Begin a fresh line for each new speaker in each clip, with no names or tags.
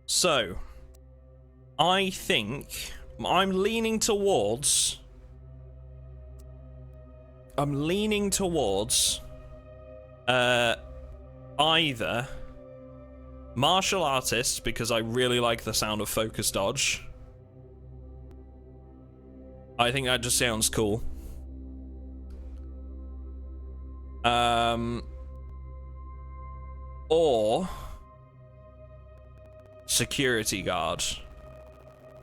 So, I think I'm leaning towards either martial artist, because I really like the sound of focus dodge. I think that just sounds cool. Or security guard,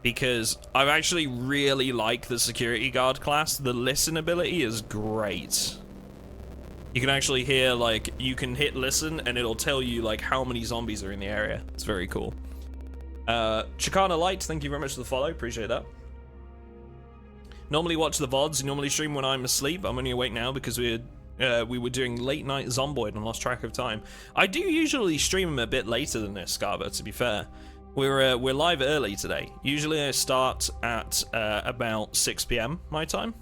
because I actually really like the security guard class. The listen ability is great. You can actually hear, like, you can hit listen and it'll tell you like how many zombies are in the area. It's very cool. Chicana Light, thank you very much for the follow, appreciate that. Normally watch the VODs, normally stream when I'm asleep. I'm only awake now because we were doing late night Zomboid and lost track of time. I do usually stream them a bit later than this, Scarver, to be fair. We're live early today. Usually I start at about 6 PM my time.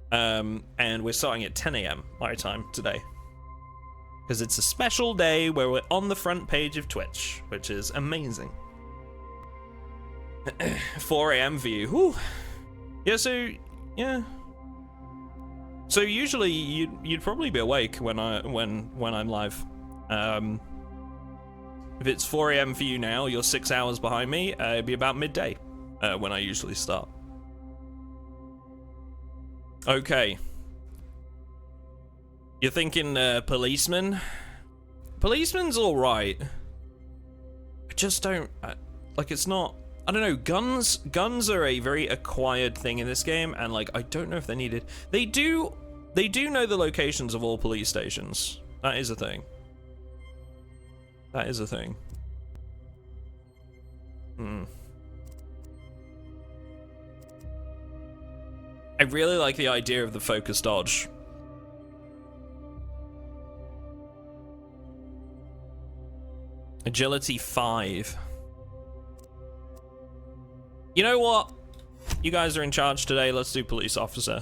And we're starting at 10 AM my time today. Because it's a special day where we're on the front page of Twitch, which is amazing. 4 AM for you. Whew. Yeah, so, yeah. So usually you'd probably be awake when I'm live. If it's 4 AM for you now, you're 6 hours behind me. It'd be about midday when I usually start. Okay. You're thinking policeman? Policeman's alright. I just don't... like, it's not... I don't know, guns are a very acquired thing in this game, and like, I don't know if they're needed. They do know the locations of all police stations. That is a thing. That is a thing. I really like the idea of the focus dodge. Agility 5. You know what? You guys are in charge today. Let's do police officer.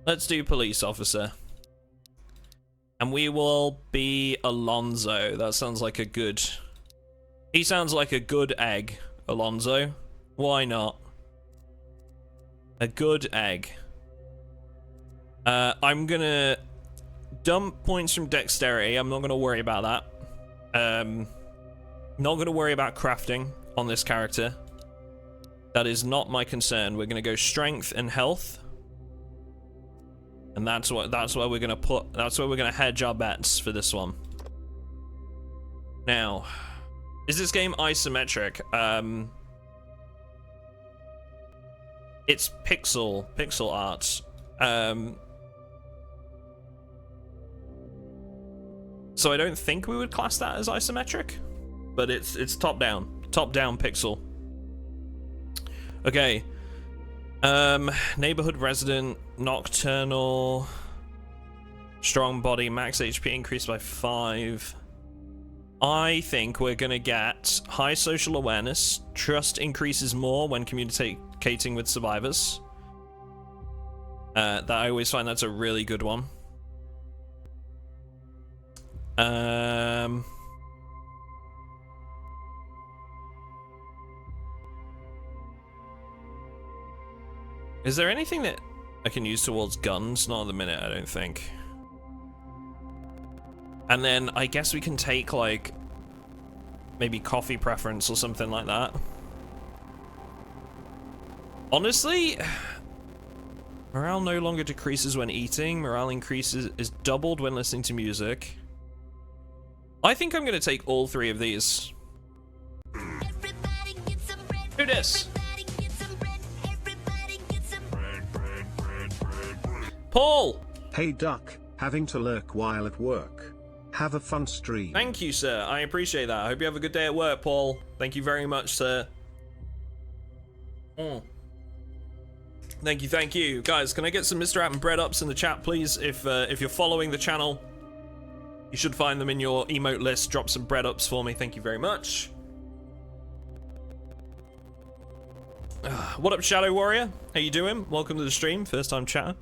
Let's do police officer. And we will be Alonzo. That sounds like a good... He sounds like a good egg, Alonzo. Why not? A good egg. I'm gonna dump points from dexterity. I'm not gonna worry about that. Not gonna worry about crafting on this character. That is not my concern. We're gonna go strength and health. And that's where we're gonna put, that's where we're gonna hedge our bets for this one. Now, is this game isometric? It's pixel art. So I don't think we would class that as isometric, but it's top down pixel. Okay. Neighborhood resident, nocturnal, strong body, max HP increased by 5. I think we're gonna get high social awareness. Trust increases more when communicating with survivors. That I always find that's a really good one. Is there anything that I can use towards guns? Not at the minute, I don't think. And then I guess we can take, like, maybe coffee preference or something like that. Honestly, morale no longer decreases when eating. Morale is doubled when listening to music. I think I'm gonna take all 3 of these. Do this. Paul!
Hey Duck, having to lurk while at work. Have a fun stream.
Thank you, sir. I appreciate that. I hope you have a good day at work, Paul. Thank you very much, sir. Thank you. Guys, can I get some Mr. Atom bread ups in the chat, please? If you're following the channel, you should find them in your emote list. Drop some bread ups for me. Thank you very much. What up, Shadow Warrior? How you doing? Welcome to the stream. First time chatter.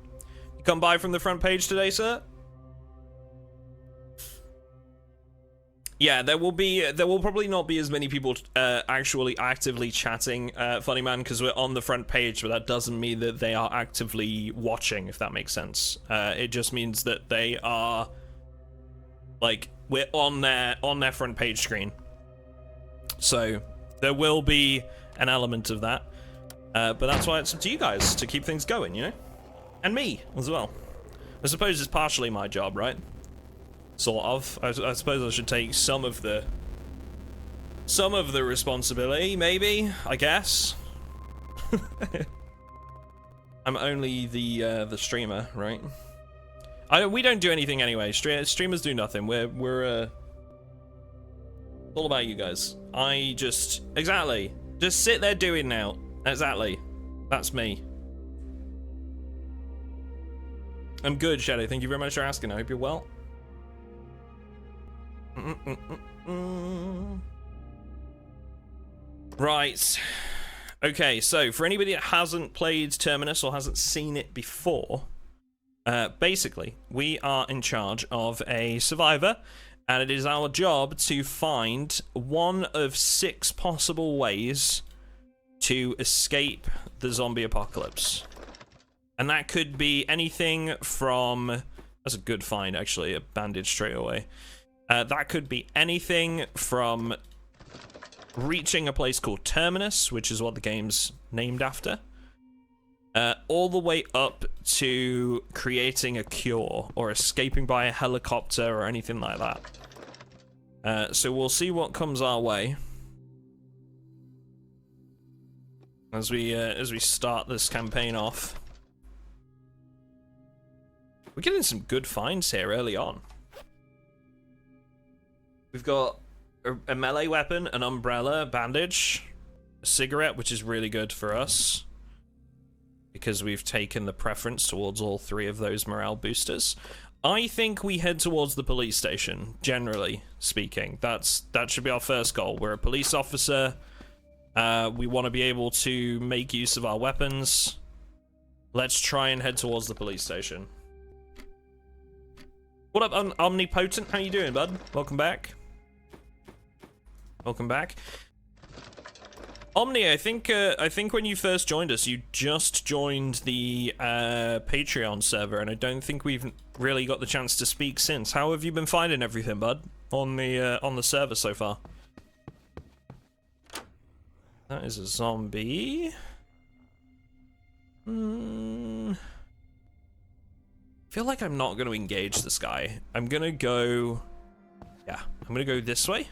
You come by from the front page today, sir? Yeah, there will probably not be as many people actually actively chatting, Funny Man, because we're on the front page, but that doesn't mean that they are actively watching, if that makes sense. It just means that they are, like, we're on their front page screen. So there will be an element of that, but that's why it's up to you guys to keep things going, you know, and me as well. I suppose it's partially my job, right? Sort of. I suppose I should take some of the responsibility, maybe. I guess. I'm only the streamer, right? We don't do anything anyway. Streamers do nothing. We're all about you guys. Just sit there doing now. Exactly. That's me. I'm good, Shadow. Thank you very much for asking. I hope you're well. Right. Okay, so for anybody that hasn't played Terminus or hasn't seen it before, basically, we are in charge of a survivor, and it is our job to find one of 6 possible ways to escape the zombie apocalypse. And that could be anything from... That's a good find, actually, a bandage straight away. That could be anything from reaching a place called Terminus, which is what the game's named after, all the way up to creating a cure or escaping by a helicopter or anything like that. So we'll see what comes our way as we start this campaign off. We're getting some good finds here early on. We've got a melee weapon, an umbrella, a bandage, a cigarette, which is really good for us because we've taken the preference towards all 3 of those morale boosters. I think we head towards the police station, generally speaking. That should be our first goal. We're a police officer. We want to be able to make use of our weapons. Let's try and head towards the police station. What up, Omnipotent? How you doing, bud? Welcome back. Welcome back. Omni, I think when you first joined us, you just joined the Patreon server, and I don't think we've really got the chance to speak since. How have you been finding everything, bud, on the server so far? That is a zombie. I feel like I'm not going to engage this guy. I'm gonna go... Yeah, I'm gonna go this way.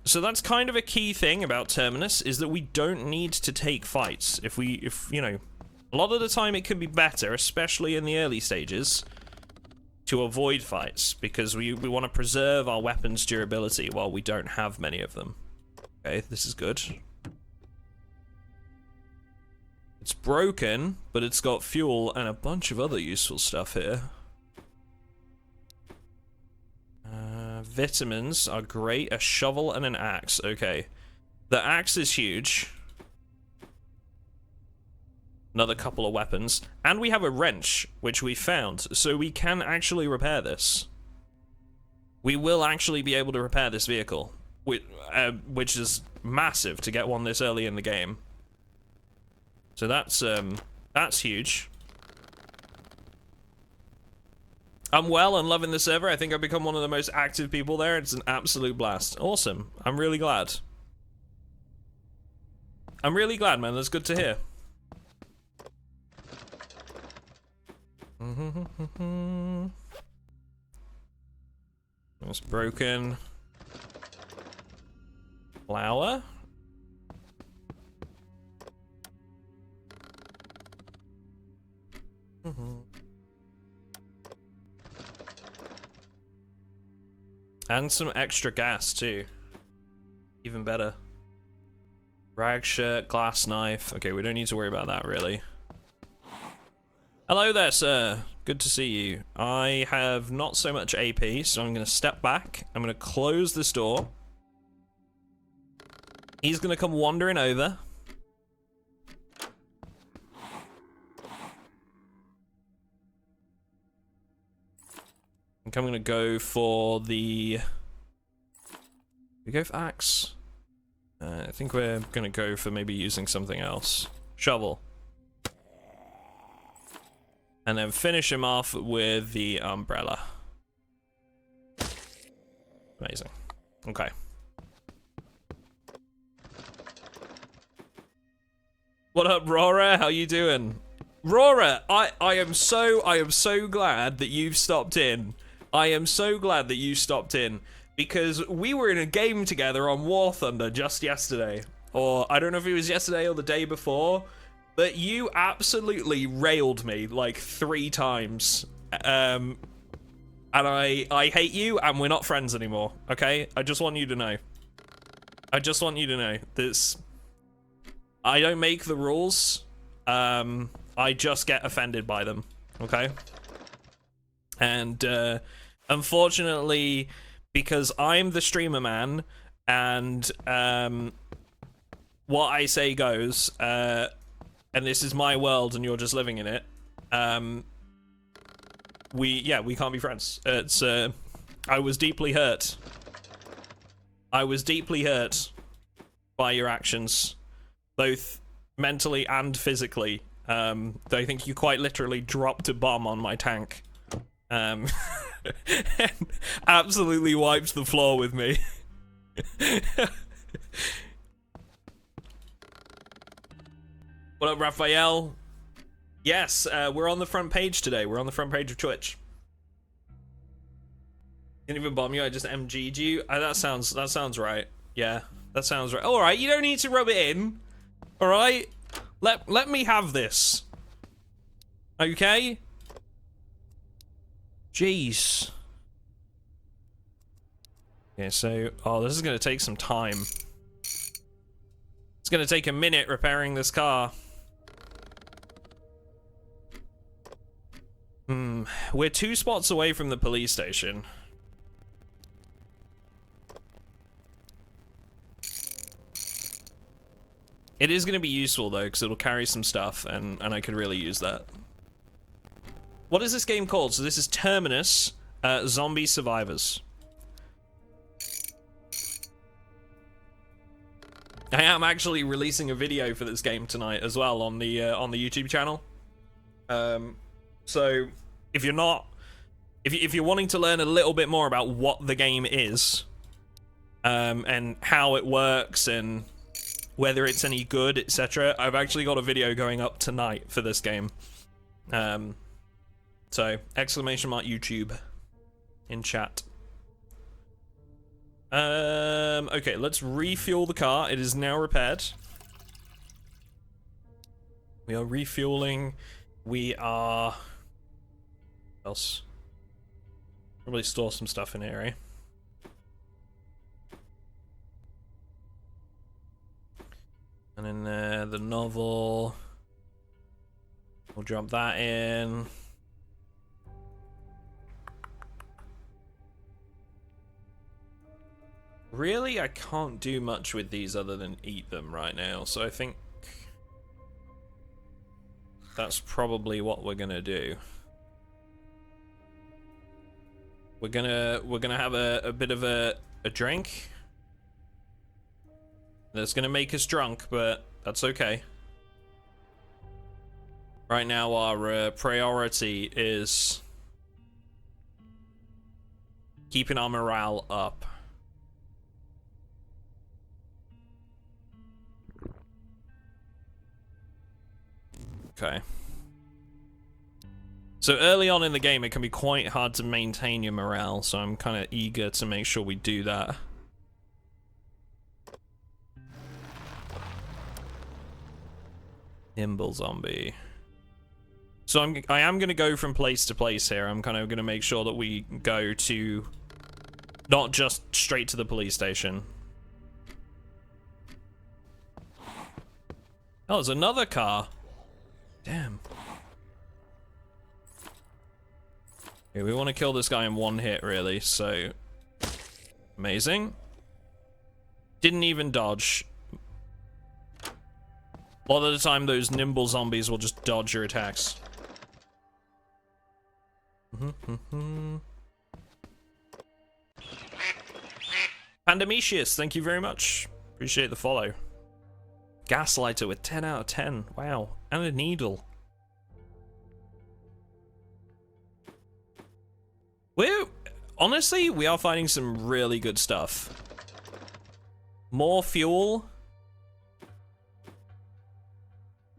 So that's kind of a key thing about Terminus, is that we don't need to take fights. If you know, a lot of the time it can be better, especially in the early stages, to avoid fights, because we want to preserve our weapons' durability while we don't have many of them. Okay, this is good. It's broken, but it's got fuel and a bunch of other useful stuff here. Vitamins are great. A shovel and an axe. Okay. The axe is huge. Another couple of weapons. And we have a wrench, which we found. So we can actually repair this. We will actually be able to repair this vehicle. Which is massive to get one this early in the game. So that's huge. I'm well and loving the server. I think I've become one of the most active people there. It's an absolute blast. Awesome. I'm really glad. I'm really glad, man. That's good to hear. That's broken. Flour. And some extra gas too. Even better. Rag shirt, glass knife. Okay, we don't need to worry about that really. Hello there, sir. Good to see you. I have not so much AP, so I'm gonna step back. I'm gonna close this door. He's gonna come wandering over. think I'm gonna go for the... We go for axe? I think we're gonna go for maybe using something else. Shovel. And then finish him off with the umbrella. Amazing. Okay. What up, Rora? How you doing? Rora, I am so glad that you've stopped in. I am so glad that you stopped in. Because we were in a game together on War Thunder just yesterday. Or, I don't know if it was yesterday or the day before. But you absolutely railed me, like, 3 times. And I hate you, and we're not friends anymore, okay? I just want you to know. I just want you to know. This... I don't make the rules. I just get offended by them, okay? And, unfortunately... Because I'm the streamer man, and what I say goes, and this is my world, and you're just living in it. We can't be friends. It's I was deeply hurt. I was deeply hurt by your actions, both mentally and physically. I think you quite literally dropped a bomb on my tank. And absolutely wiped the floor with me. What up, Raphael? Yes, we're on the front page today. We're on the front page of Twitch. Didn't even bomb you, I just MG'd you. That sounds right. Yeah, that sounds right. Alright, you don't need to rub it in. Alright? Let me have this. Okay? Jeez. Okay, so... Oh, this is gonna take some time. It's gonna take a minute repairing this car. We're 2 spots away from the police station. It is gonna be useful, though, because it'll carry some stuff, and I could really use that. What is this game called? So this is Terminus, Zombie Survivors. I am actually releasing a video for this game tonight as well on the YouTube channel. So if you're not, if you're wanting to learn a little bit more about what the game is, and how it works and whether it's any good, etc., I've actually got a video going up tonight for this game. So, exclamation mark YouTube in chat. Okay, let's refuel the car. It is now repaired. We are refueling. We are... What else? Probably store some stuff in here, eh? And in there, the novel. We'll drop that in. Really, I can't do much with these other than eat them right now, so I think that's probably what we're gonna do. We're gonna have a bit of a drink. That's gonna make us drunk, but that's okay. Right now, our priority is keeping our morale up. Okay. So early on in the game, it can be quite hard to maintain your morale, so I'm kind of eager to make sure we do that. Nimble zombie. So I am going to go from place to place here. I'm kind of going to make sure that we go to not just straight to the police station. Oh, there's another car. Damn. Okay, we want to kill this guy in one hit, really, so... Amazing. Didn't even dodge. A lot of the time, those nimble zombies will just dodge your attacks. Pandemicius, thank you very much. Appreciate the follow. Gaslighter with 10 out of 10. Wow. And a needle. Honestly, we are finding some really good stuff. More fuel.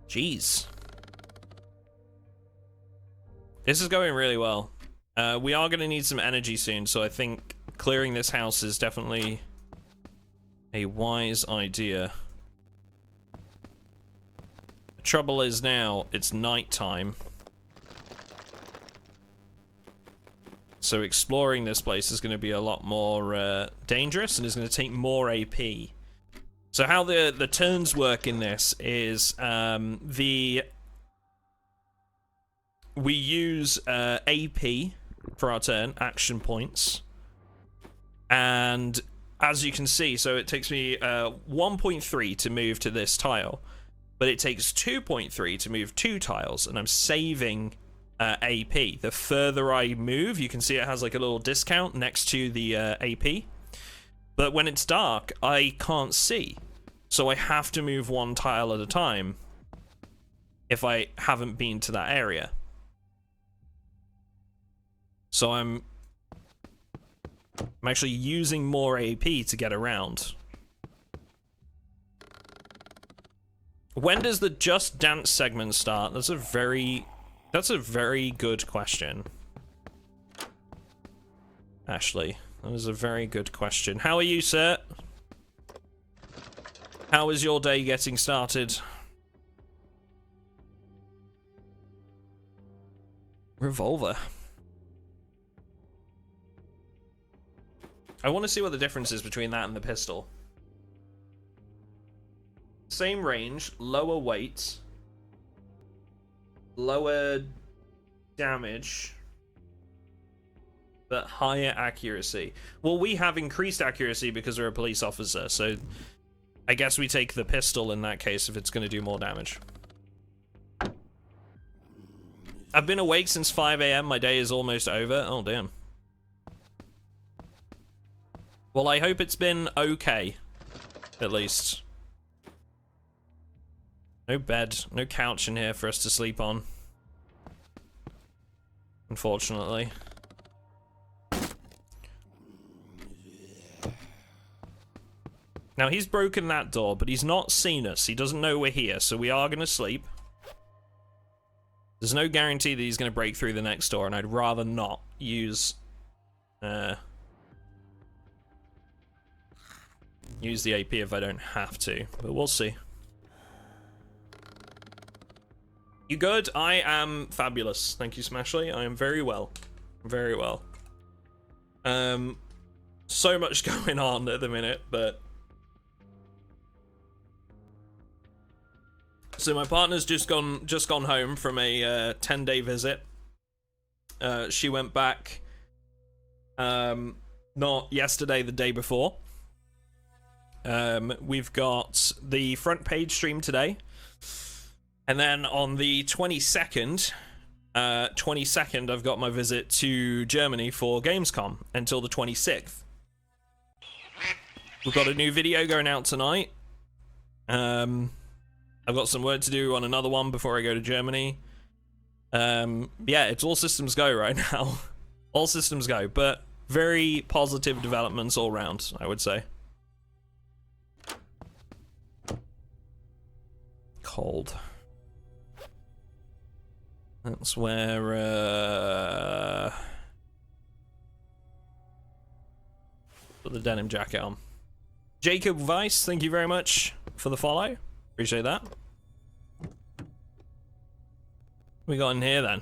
Jeez. This is going really well. We are going to need some energy soon, so I think clearing this house is definitely a wise idea. The trouble is now, it's nighttime. So exploring this place is going to be a lot more dangerous and is going to take more AP. So how the turns work in this is we use AP for our turn, action points. And as you can see, so it takes me 1.3 to move to this tile, but it takes 2.3 to move 2 tiles, and I'm saving AP. The further I move, you can see it has like a little discount next to the AP. But when it's dark, I can't see. So I have to move 1 tile at a time if I haven't been to that area. So I'm actually using more AP to get around. When does the Just Dance segment start? That's a very good question. Ashley, that is a very good question. How are you, sir? How is your day getting started? Revolver. I want to see what the difference is between that and the pistol. Same range, lower weight, lower damage, but higher accuracy. Well, we have increased accuracy because we're a police officer, so I guess we take the pistol in that case if it's going to do more damage. I've been awake since 5 AM. My day is almost over. Oh, damn. Well, I hope it's been okay, at least. No bed, no couch in here for us to sleep on. Unfortunately. Now, he's broken that door, but he's not seen us. He doesn't know we're here, so we are going to sleep. There's no guarantee that he's going to break through the next door, and I'd rather not use the AP if I don't have to, but we'll see. You good? I am fabulous. Thank you, Smashly. I am very well. Very well. So much going on at the minute, but... So my partner's just gone home from a 10-day visit. She went back not yesterday, the day before. We've got the front page stream today, and then on the 22nd, I've got my visit to Germany for Gamescom until the 26th. We've got a new video going out tonight. I've got some work to do on another one before I go to Germany. Yeah, it's all systems go right now. All systems go, but very positive developments all round, I would say. Cold. That's where, put the denim jacket on. Jacob Weiss, thank you very much for the follow. Appreciate that. We got in here then.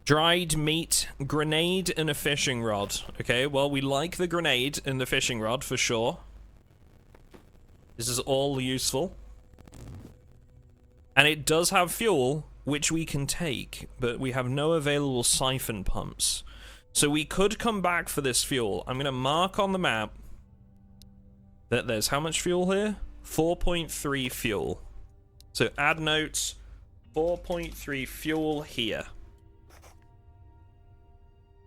Dried meat, grenade, and a fishing rod. Okay, well, we like the grenade and the fishing rod for sure. This is all useful. And it does have fuel, which we can take, but we have no available siphon pumps. So we could come back for this fuel. I'm going to mark on the map that there's how much fuel here? 4.3 fuel. So add notes, 4.3 fuel here.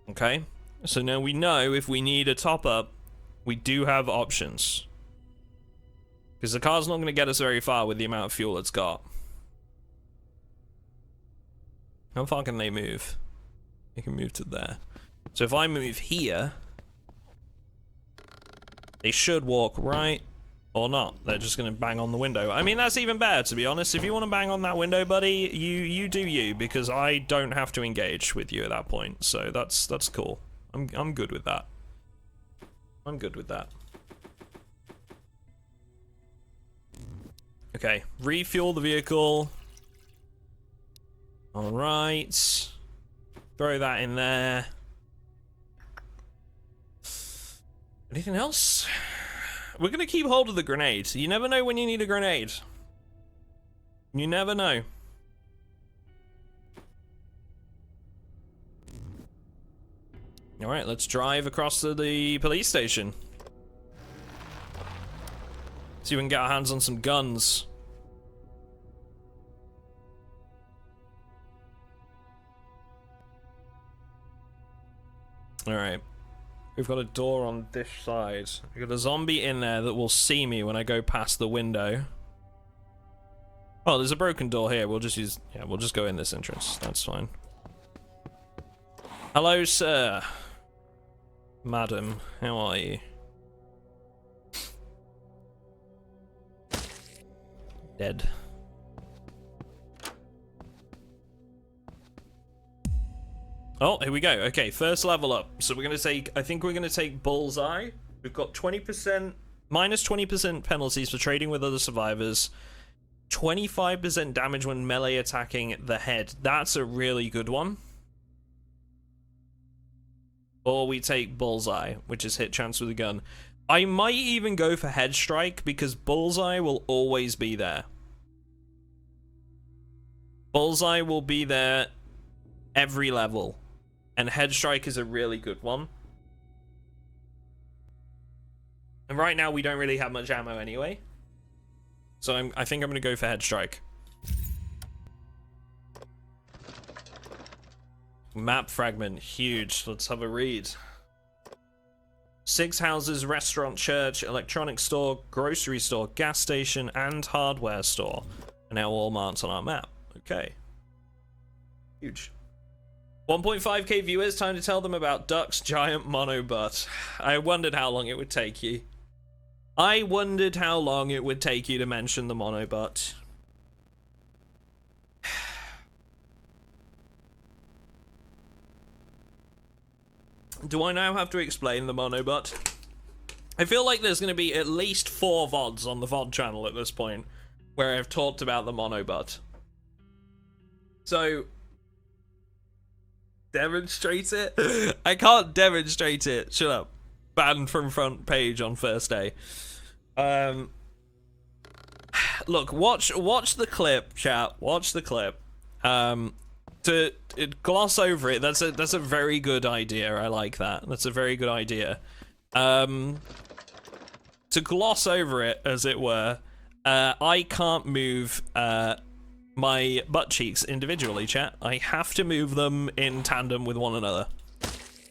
Okay, So now we know if we need a top-up, we do have options. Because the car's not going to get us very far with the amount of fuel it's got. How far can they move? They can move to there. So if I move here, they should walk right or not. They're just going to bang on the window. I mean, that's even better, to be honest. If you want to bang on that window, buddy, you do you, because I don't have to engage with you at that point. So that's cool. I'm good with that. I'm good with that. Okay, refuel the vehicle. All right. Throw that in there. Anything else? We're gonna keep hold of the grenade. You never know when you need a grenade. You never know. All right, let's drive across to the police station. See if we can get our hands on some guns. All right. We've got a door on this side. We've got a zombie in there that will see me when I go past the window. Oh, there's a broken door here. We'll just use... Yeah, we'll just go in this entrance. That's fine. Hello, sir. Madam, how are you? Dead. Oh, here we go. Okay, first level up. So we're gonna take, I think we're gonna take Bullseye. We've got 20%, minus 20% penalties for trading with other survivors. 25% damage when melee attacking the head. That's a really good one. Or we take Bullseye, which is hit chance with a gun. I might even go for Head Strike because Bullseye will always be there. Bullseye will be there every level. And Head Strike is a really good one. And right now we don't really have much ammo anyway. So I think I'm going to go for Head Strike. Map fragment, huge. Let's have a read. 6 houses, restaurant, church, electronics store, grocery store, gas station, and hardware store are now all marked on our map. Okay. Huge. 1.5k viewers, time to tell them about Duck's giant mono butt. I wondered how long it would take you. I wondered how long it would take you to mention the mono butt. Do I now have to explain the mono butt? I feel like there's going to be at least 4 VODs on the VOD channel at this point where I've talked about the mono butt. So, demonstrate it? I can't demonstrate it. Shut up. Banned from front page on first day. Look, watch the clip, chat. Watch the clip. To gloss over it, that's a very good idea. I like that. That's a very good idea. To gloss over it, as it were, I can't move my butt cheeks individually, chat. I have to move them in tandem with one another.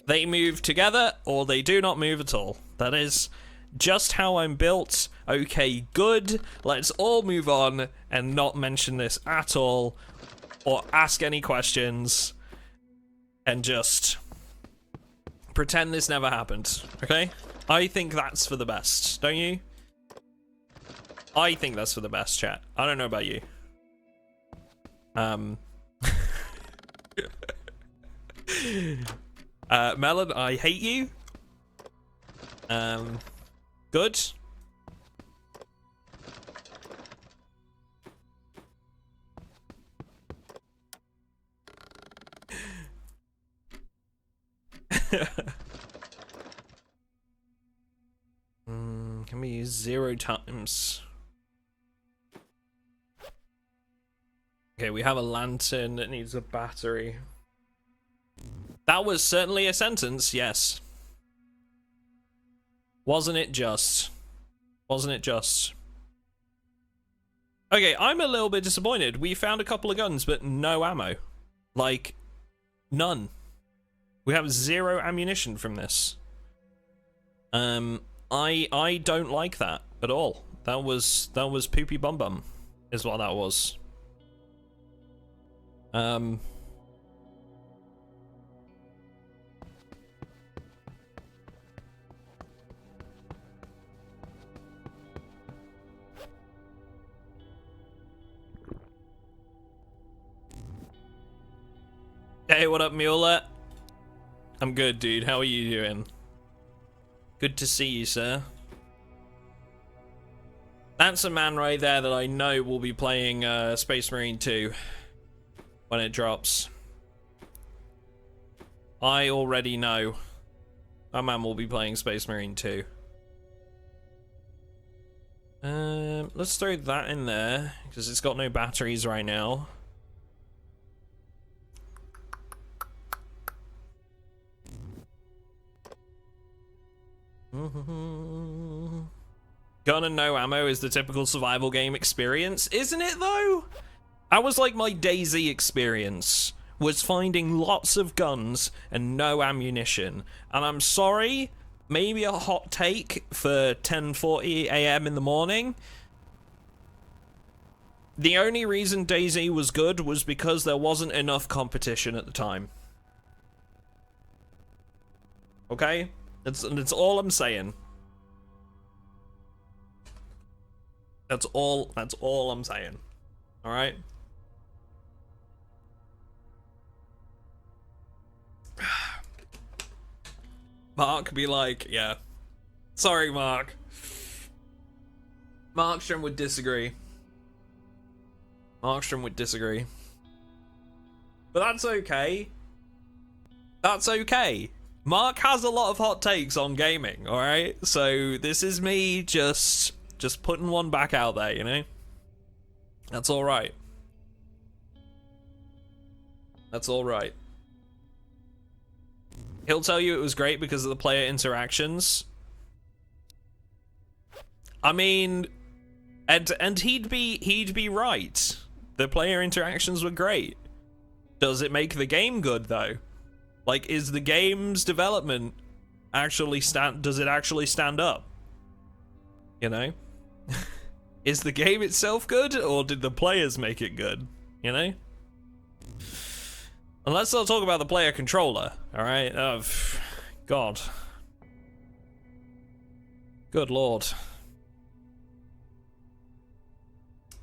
They move together, or they do not move at all. That is just how I'm built. Okay, good. Let's all move on and not mention this at all, or ask any questions, and just pretend this never happened, okay? I think that's for the best, don't you? I think that's for the best, chat. I don't know about you. Melon, I hate you. Good. Can we use 0 times? Okay, we have a lantern that needs a battery. That was certainly a sentence, yes. Wasn't it just? Wasn't it just? Okay, I'm a little bit disappointed. We found a couple of guns, but no ammo. Like, none. We have 0 ammunition from this. I don't like that at all. That was poopy bum bum, is what that was. Hey, what up, Mueller? I'm good, dude. How are you doing? Good to see you, sir. That's a man right there that I know will be playing Space Marine 2 when it drops. I already know that man will be playing Space Marine 2. Let's throw that in there because it's got no batteries right now. Gun and no ammo is the typical survival game experience, isn't it though? That was like my DayZ experience, was finding lots of guns and no ammunition. And I'm sorry, maybe a hot take for 10:40 AM in the morning. The only reason DayZ was good was because there wasn't enough competition at the time. Okay? That's all I'm saying. That's all I'm saying. Alright? Mark be like, yeah. Sorry, Mark. Markstrom would disagree. Markstrom would disagree. But that's okay. That's okay. Mark has a lot of hot takes on gaming, alright? So this is me just putting one back out there, you know? That's alright. That's alright. He'll tell you it was great because of the player interactions. I mean, and he'd be right. The player interactions were great. Does it make the game good though? Like, is the game's development actually does it actually stand up? You know? Is the game itself good, or did the players make it good? You know? And let's not talk about the player controller, alright? Oh, God. Good lord.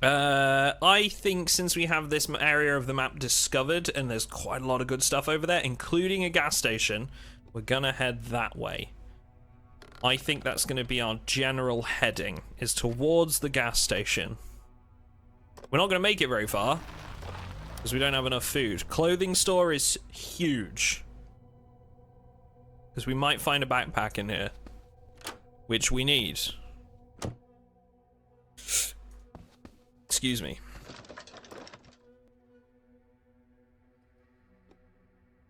I think since we have this area of the map discovered, and there's quite a lot of good stuff over there, including a gas station, we're gonna head that way. I think that's gonna be our general heading, is towards the gas station. We're not gonna make it very far, because we don't have enough food. Clothing store is huge. Because we might find a backpack in here, which we need. Excuse me.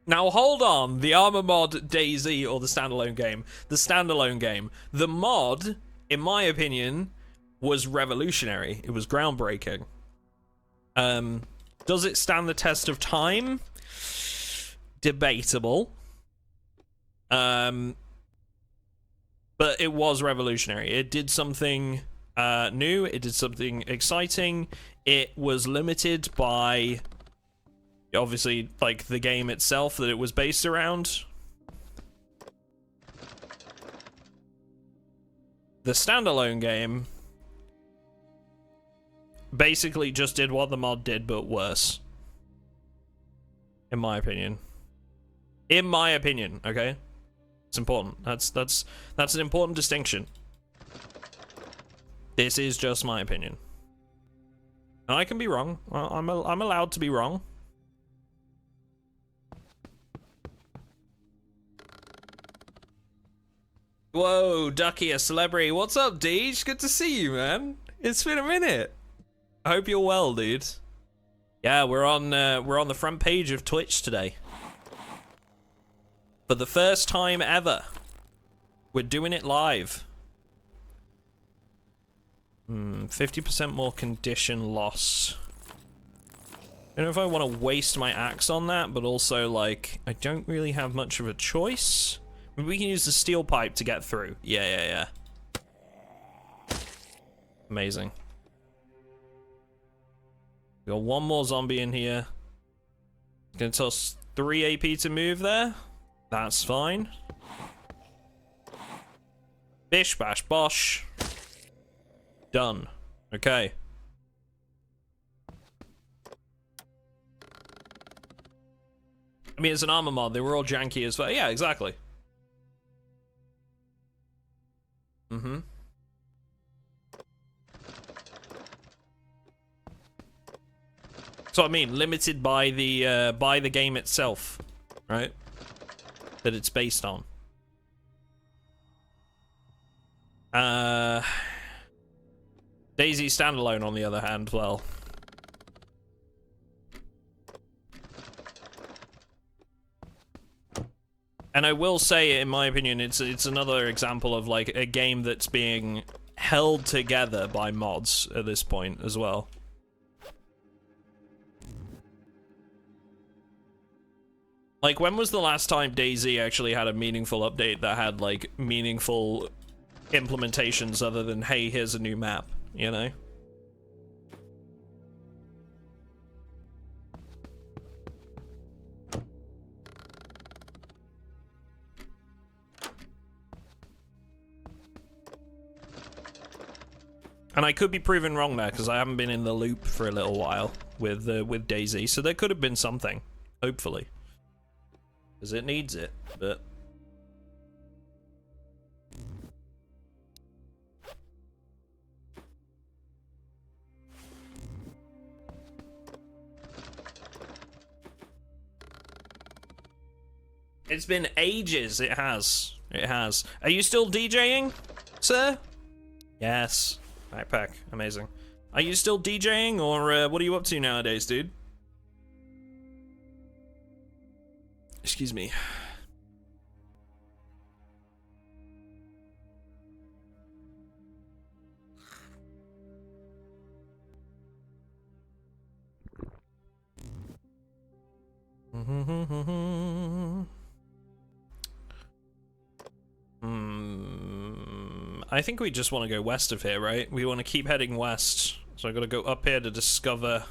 Now hold on, the armor mod DayZ or the standalone game. The standalone game. The mod, in my opinion, was revolutionary. It was groundbreaking. Does it stand the test of time? Debatable. But it was revolutionary. It did something new, it did something exciting. It was limited by, obviously, like, the game itself that it was based around. The standalone game basically just did what the mod did, but worse. In my opinion. In my opinion, okay? It's important. That's an important distinction. This is just my opinion. And I can be wrong. I'm allowed to be wrong. Whoa, Ducky, a celebrity. What's up, Deej? Good to see you, man. It's been a minute. I hope you're well, dude. Yeah, we're on the front page of Twitch today. For the first time ever. We're doing it live. 50% more condition loss. I don't know if I want to waste my axe on that, but also, like, I don't really have much of a choice. Maybe we can use the steel pipe to get through. Yeah. Amazing. We got one more zombie in here. It's gonna toss 3 AP to move there. That's fine. Bish bash bosh. Done. Okay. I mean, it's an armor mod. They were all janky as well. Yeah, exactly. Mm-hmm. So I mean, limited by the game itself, right? That it's based on. Daisy standalone, on the other hand, well. And I will say, in my opinion, it's another example of like a game that's being held together by mods at this point as well. Like, when was the last time DayZ actually had a meaningful update that had like meaningful implementations other than, hey, here's a new map, you know? And I could be proven wrong there, because I haven't been in the loop for a little while with DayZ, so there could have been something, hopefully. Because it needs it, but... It's been ages, it has. It has. Are you still DJing, sir? Yes. Backpack, amazing. Are you still DJing, or what are you up to nowadays, dude? Excuse me. I think we just want to go west of here, right? We want to keep heading west. So I gotta go up here to discover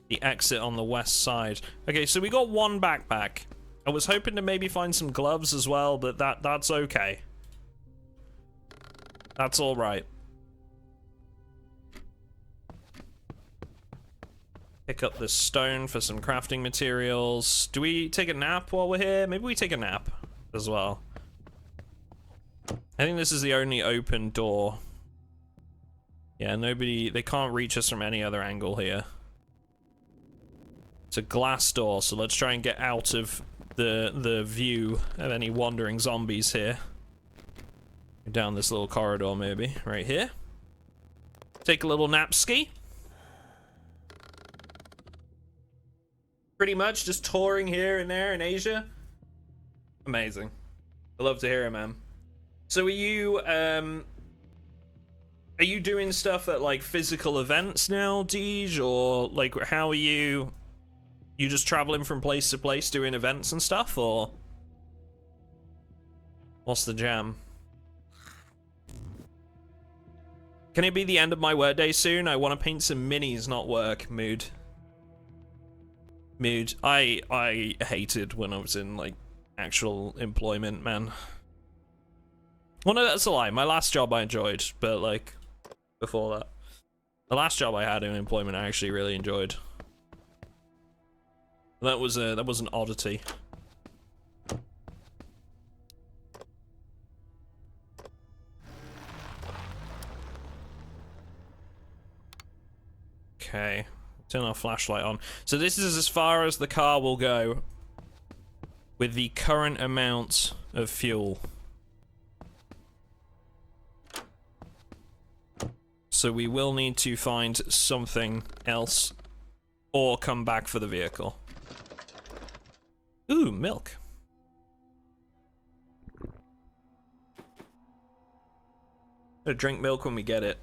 the exit on the west side. Okay, so we got one backpack. I was hoping to maybe find some gloves as well, but that's okay. That's alright. Pick up this stone for some crafting materials. Do we take a nap while we're here? Maybe we take a nap as well. I think this is the only open door. Yeah, nobody... They can't reach us from any other angle here. It's a glass door, so let's try and get out of the view of any wandering zombies here. Down this little corridor, maybe. Right here. Take a little nap ski. Pretty much just touring here and there in Asia. Amazing. I love to hear it, man. So are you doing stuff at like physical events now, Deej, or like how are you just traveling from place to place doing events and stuff, or what's the jam? Can it be the end of my workday soon? I want to paint some minis, not work. Mood. I hated when I was in like actual employment, man. Well, no, that's a lie. My last job I enjoyed, but like before that, the last job I had in employment I actually really enjoyed. That was an oddity. Okay, turn our flashlight on. So this is as far as the car will go with the current amount of fuel. So we will need to find something else or come back for the vehicle. Ooh, milk. Drink milk when we get it.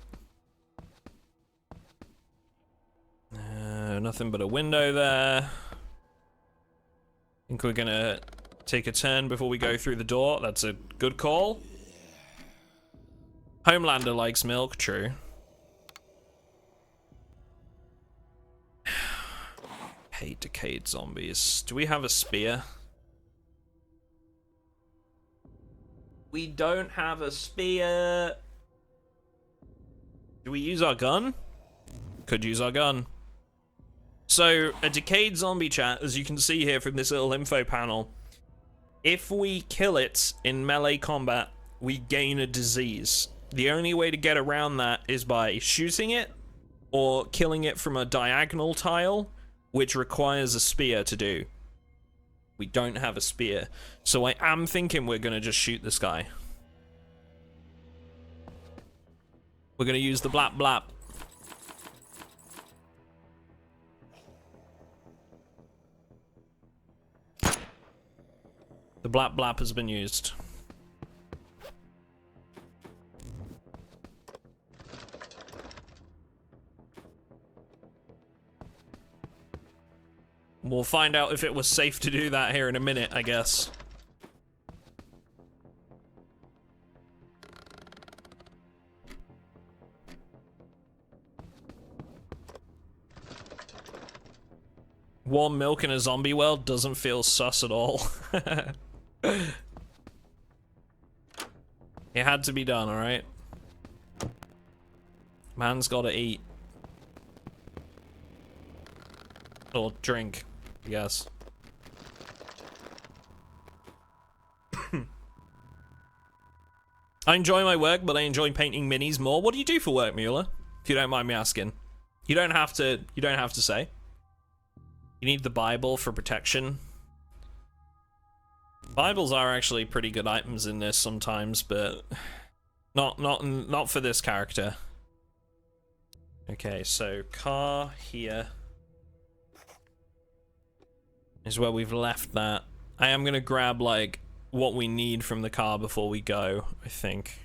Nothing but a window there. Think we're gonna take a turn before we go through the door. That's a good call. Homelander likes milk, true. Hate decayed zombies. Do we have a spear? We don't have a spear. Do we use our gun? Could use our gun. So, a decayed zombie, chat, as you can see here from this little info panel, if we kill it in melee combat, we gain a disease. The only way to get around that is by shooting it or killing it from a diagonal tile, which requires a spear to do. We don't have a spear, so I am thinking we're gonna just shoot this guy. We're gonna use the blap blap. The blap blap has been used. We'll find out if it was safe to do that here in a minute, I guess. Warm milk in a zombie world doesn't feel sus at all. It had to be done, alright? Man's gotta eat. Or drink, yes. I enjoy my work, but I enjoy painting minis more. What do you do for work, Mueller? If you don't mind me asking. You don't have to say. You need the Bible for protection. Bibles are actually pretty good items in this sometimes, but not for this character. Okay, so car here is where we've left that. I am gonna grab like what we need from the car before we go, I think.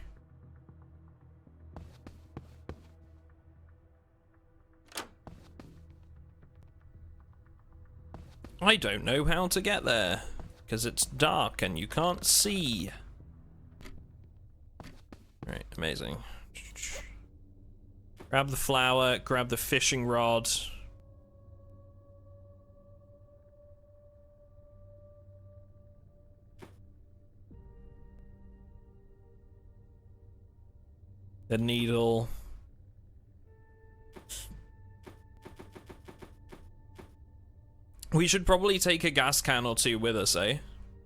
I don't know how to get there, because it's dark and you can't see. Right, amazing. Grab the flour, grab the fishing rod. The needle. We should probably take a gas can or two with us, eh?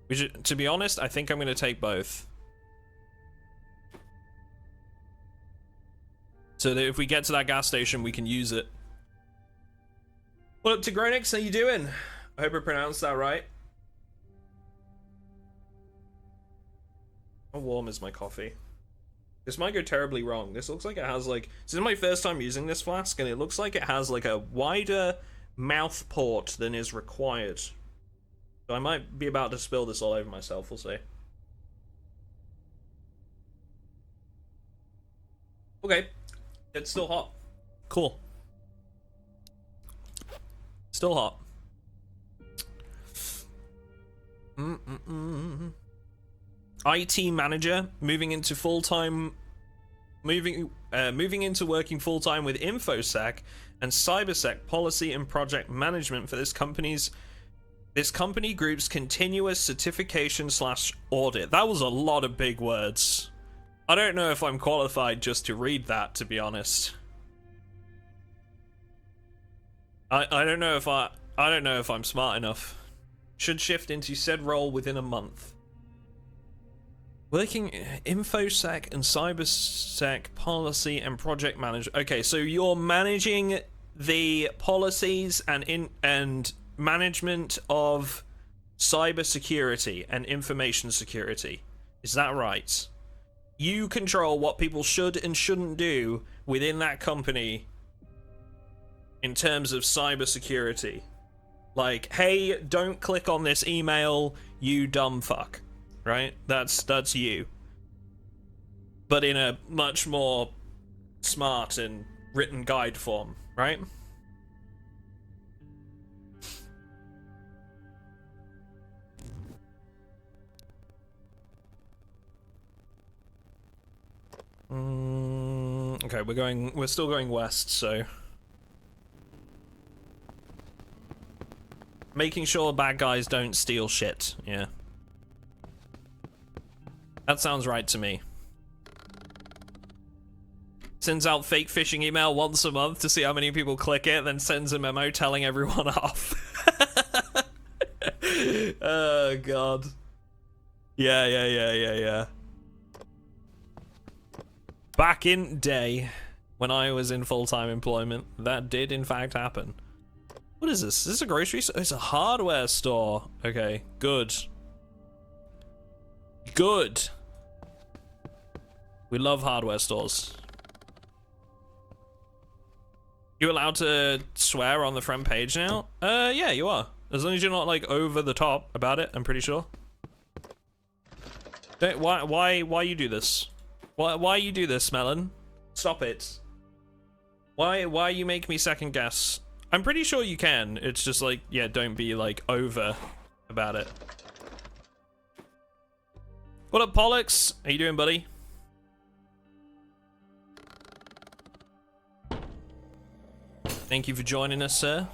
We should, to be honest, I think I'm gonna take both. So that if we get to that gas station, we can use it. What up to Gronix? How you doing? I hope I pronounced that right. How warm is my coffee? This might go terribly wrong. This looks like it has like... This is my first time using this flask, and it looks like it has like a wider mouth port than is required. So I might be about to spill this all over myself, we'll see. Okay. It's still hot. Cool. Still hot. IT manager moving into full-time moving into working full-time with InfoSec and CyberSec policy and project management for this company group's continuous certification / audit. That was a lot of big words. I don't know if I'm qualified just to read that, to be honest. I don't know if I'm smart enough. Should shift into said role within a month. Working InfoSec and CyberSec policy and project management. Okay, so you're managing the policies and management of cybersecurity and information security. Is that right? You control what people should and shouldn't do within that company in terms of cybersecurity. Like, hey, don't click on this email, you dumb fuck. Right? That's you. But in a much more smart and written guide form, right? Okay, we're still going west, so making sure bad guys don't steal shit. Yeah, that sounds right to me. Sends out fake phishing email once a month to see how many people click it, then sends a memo telling everyone off. Oh god. Yeah. Back in day, when I was in full-time employment, that did in fact happen. What is this? Is this a grocery store? It's a hardware store. Okay, good. Good. We love hardware stores. You allowed to swear on the front page now? Yeah, you are. As long as you're not like over the top about it, I'm pretty sure. Why you do this? Why you do this, Melon? Stop it. Why you make me second guess? I'm pretty sure you can. It's just like, yeah, don't be like over about it. What up, Pollux? How you doing, buddy? Thank you for joining us, sir.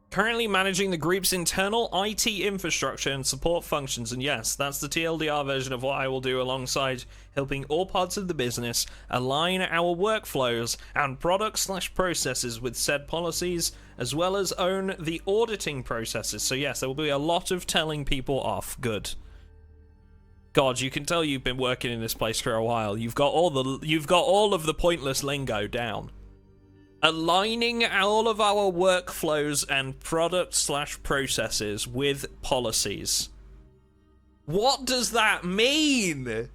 Currently managing the group's internal IT infrastructure and support functions, and yes, that's the TLDR version of what I will do alongside helping all parts of the business align our workflows and products/processes with said policies, as well as own the auditing processes. So yes, there will be a lot of telling people off. Good. God, you can tell you've been working in this place for a while. You've got all of the pointless lingo down. Aligning all of our workflows and product/processes with policies. What does that mean?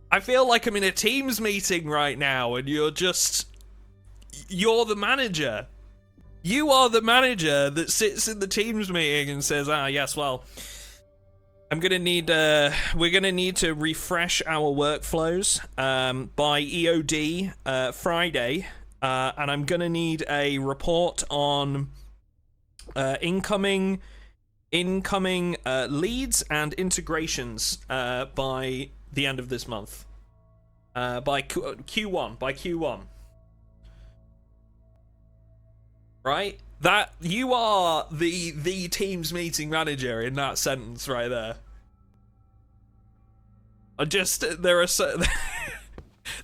I feel like I'm in a Teams meeting right now and you're the manager. You are the manager that sits in the Teams meeting and says, yes, well, we're gonna need to refresh our workflows by EOD Friday. And I'm gonna need a report on incoming leads and integrations by the end of this month. By Q1. Right? That you are the Teams meeting manager in that sentence right there.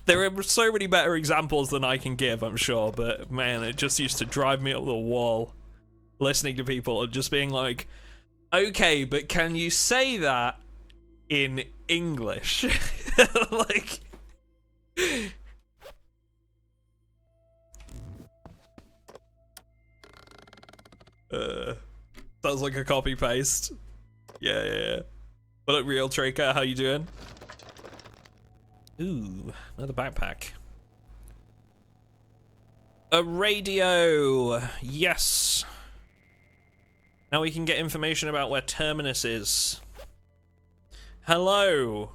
There are so many better examples than I can give, I'm sure, but man, it just used to drive me up the wall listening to people and just being like, okay, but can you say that in English? Like, sounds like a copy paste. Yeah. What up, Real Traker? How you doing? Ooh, another backpack. A radio! Yes! Now we can get information about where Terminus is. Hello!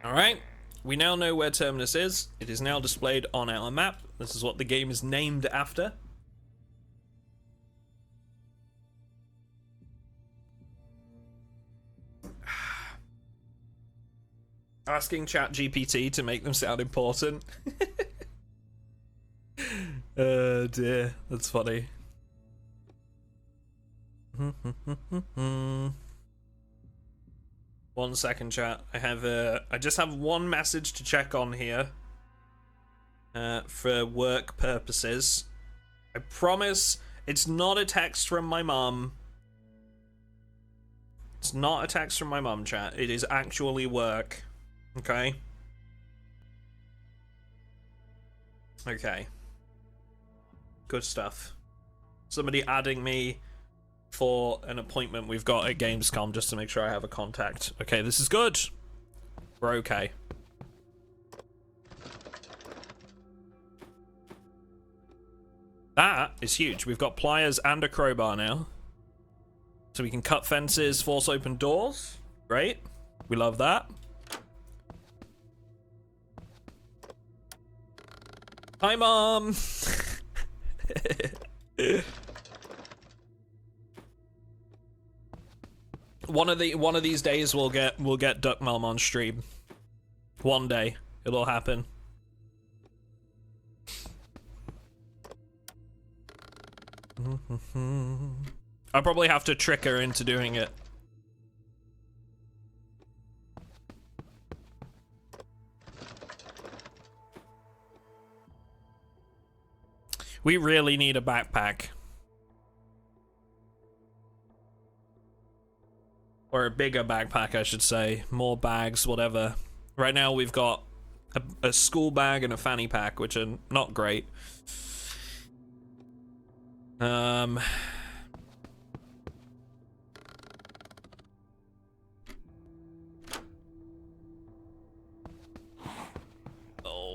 Alright. We now know where Terminus is. It is now displayed on our map. This is what the game is named after. Asking ChatGPT to make them sound important. Oh dear, that's funny. 1 second, chat. I just have one message to check on here for work purposes. I promise it's not a text from my mum. It's not a text from my mum, chat. It is actually work. Okay? Okay. Good stuff. Somebody adding me for an appointment we've got at Gamescom just to make sure I have a contact. Okay, this is good. We're okay. That is huge. We've got pliers and a crowbar now. So we can cut fences, force open doors. Great. We love that. Hi, Mom. One of these days we'll get Duck Mom on stream. One day it'll happen. I'll probably have to trick her into doing it. We really need a backpack. Or a bigger backpack, I should say. More bags, whatever. Right now we've got a school bag and a fanny pack, which are not great. Oh,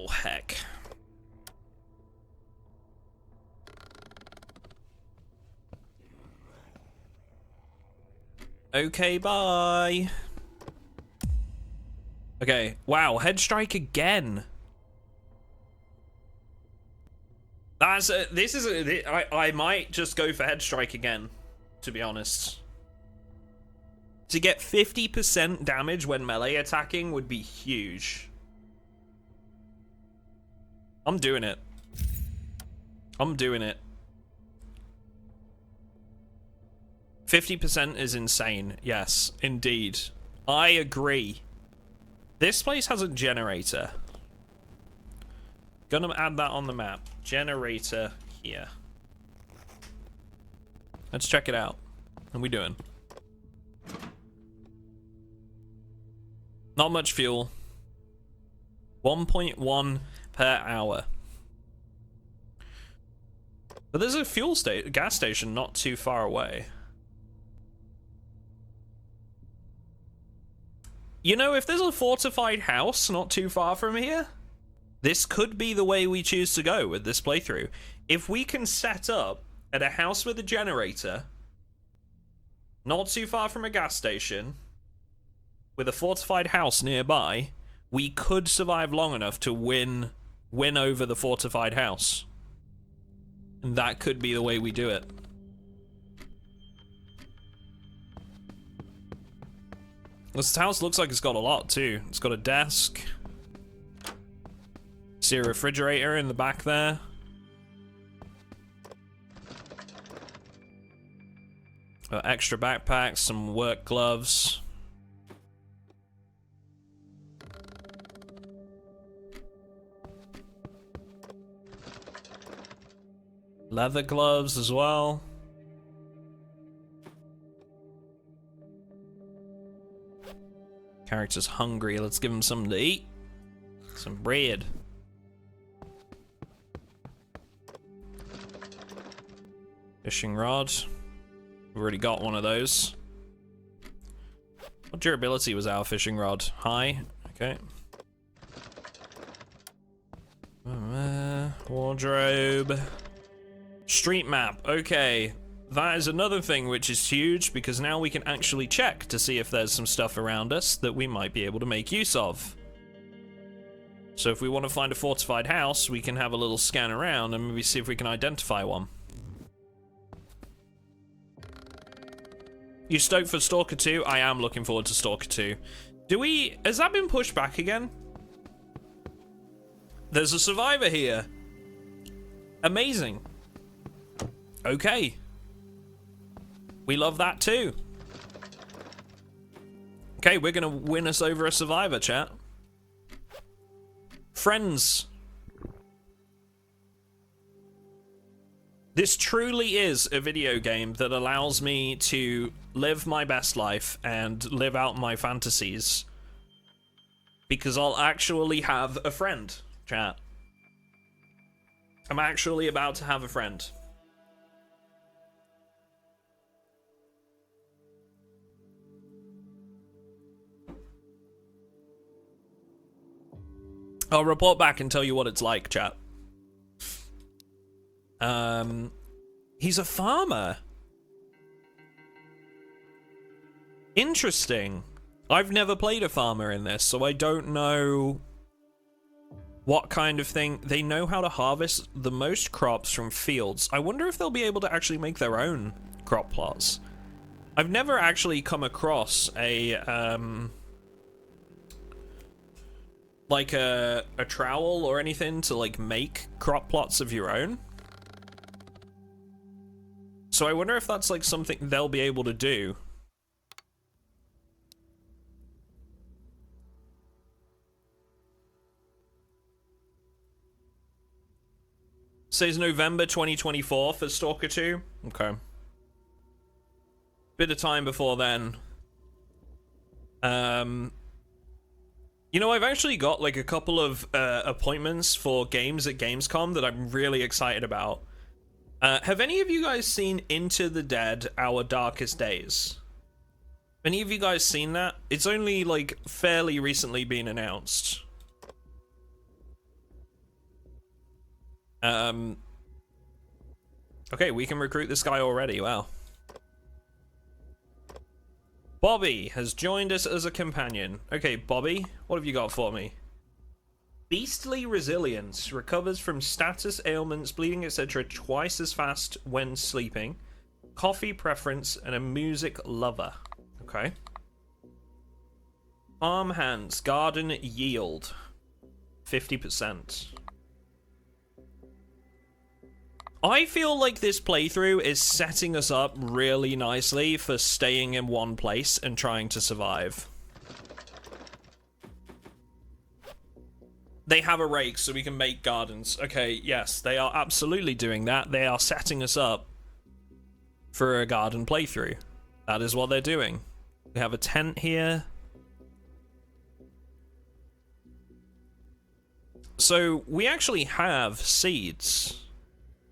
heck. Okay, bye. Okay, wow, head strike again. That's I might just go for head strike again, to be honest. To get 50% damage when melee attacking would be huge. I'm doing it. I'm doing it. 50% is insane. Yes, indeed. I agree. This place has a generator. Gonna add that on the map. Generator here. Let's check it out. How we doing? Not much fuel. 1.1 per hour. But there's a gas station not too far away. You know, if there's a fortified house not too far from here, this could be the way we choose to go with this playthrough. If we can set up at a house with a generator, not too far from a gas station, with a fortified house nearby, we could survive long enough to win over the fortified house. And that could be the way we do it. This house looks like it's got a lot too. It's got a desk. See a refrigerator in the back there. Extra backpacks, some work gloves. Leather gloves as well. Character's hungry. Let's give him something to eat. Some bread. Fishing rod. We've already got one of those. What durability was our fishing rod? High. Okay. Wardrobe. Street map. Okay. That is another thing which is huge, because now we can actually check to see if there's some stuff around us that we might be able to make use of. So if we want to find a fortified house, we can have a little scan around and maybe see if we can identify one. You stoked for Stalker 2? I am looking forward to Stalker 2. Has that been pushed back again? There's a survivor here. Amazing. Okay. We love that too. Okay, we're gonna win us over a survivor, chat. Friends. This truly is a video game that allows me to live my best life and live out my fantasies. Because I'll actually have a friend, chat. I'm actually about to have a friend. I'll report back and tell you what it's like, chat. He's a farmer. Interesting. I've never played a farmer in this, so I don't know what kind of thing. They know how to harvest the most crops from fields. I wonder if they'll be able to actually make their own crop plots. I've never actually come across a like a trowel or anything to like make crop plots of your own. So I wonder if that's like something they'll be able to do. Says November 2024 for Stalker 2. Okay. Bit of time before then. You know, I've actually got like a couple of appointments for games at Gamescom that I'm really excited about. Have any of you guys seen Into the Dead, Our Darkest Days? Any of you guys seen that? It's only like fairly recently been announced. Okay, we can recruit this guy already. Wow. Bobby has joined us as a companion. Okay, Bobby, what have you got for me? Beastly resilience, recovers from status ailments, bleeding, etc. twice as fast when sleeping. Coffee preference and a music lover. Okay. Farm hands, garden yield, 50%. I feel like this playthrough is setting us up really nicely for staying in one place and trying to survive. They have a rake so we can make gardens. Okay, yes, they are absolutely doing that. They are setting us up for a garden playthrough. That is what they're doing. We have a tent here. So we actually have seeds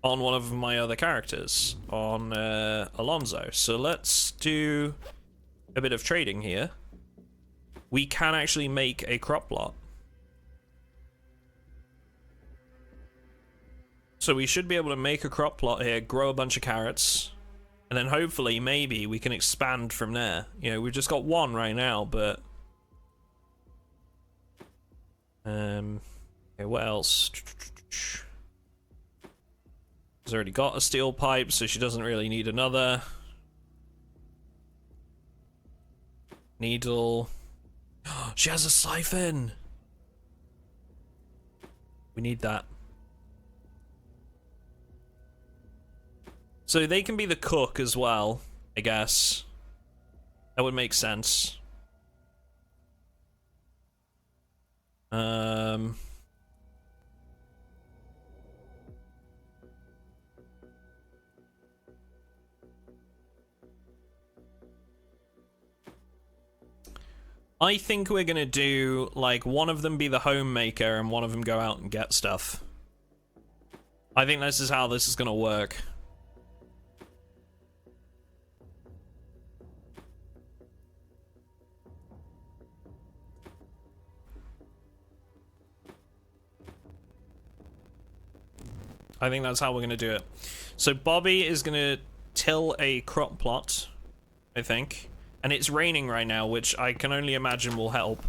on one of my other characters, on Alonso. So let's do a bit of trading here. We can actually make a crop plot. So we should be able to make a crop plot here, grow a bunch of carrots, and then hopefully maybe we can expand from there. You know, we've just got one right now, but okay, what else? She's already got a steel pipe, so she doesn't really need another. Needle. She has a siphon! We need that. So they can be the cook as well, I guess. That would make sense. I think we're gonna do, like, one of them be the homemaker and one of them go out and get stuff. I think this is how this is gonna work. I think that's how we're gonna do it. So Bobby is gonna till a crop plot, I think. And it's raining right now, which I can only imagine will help.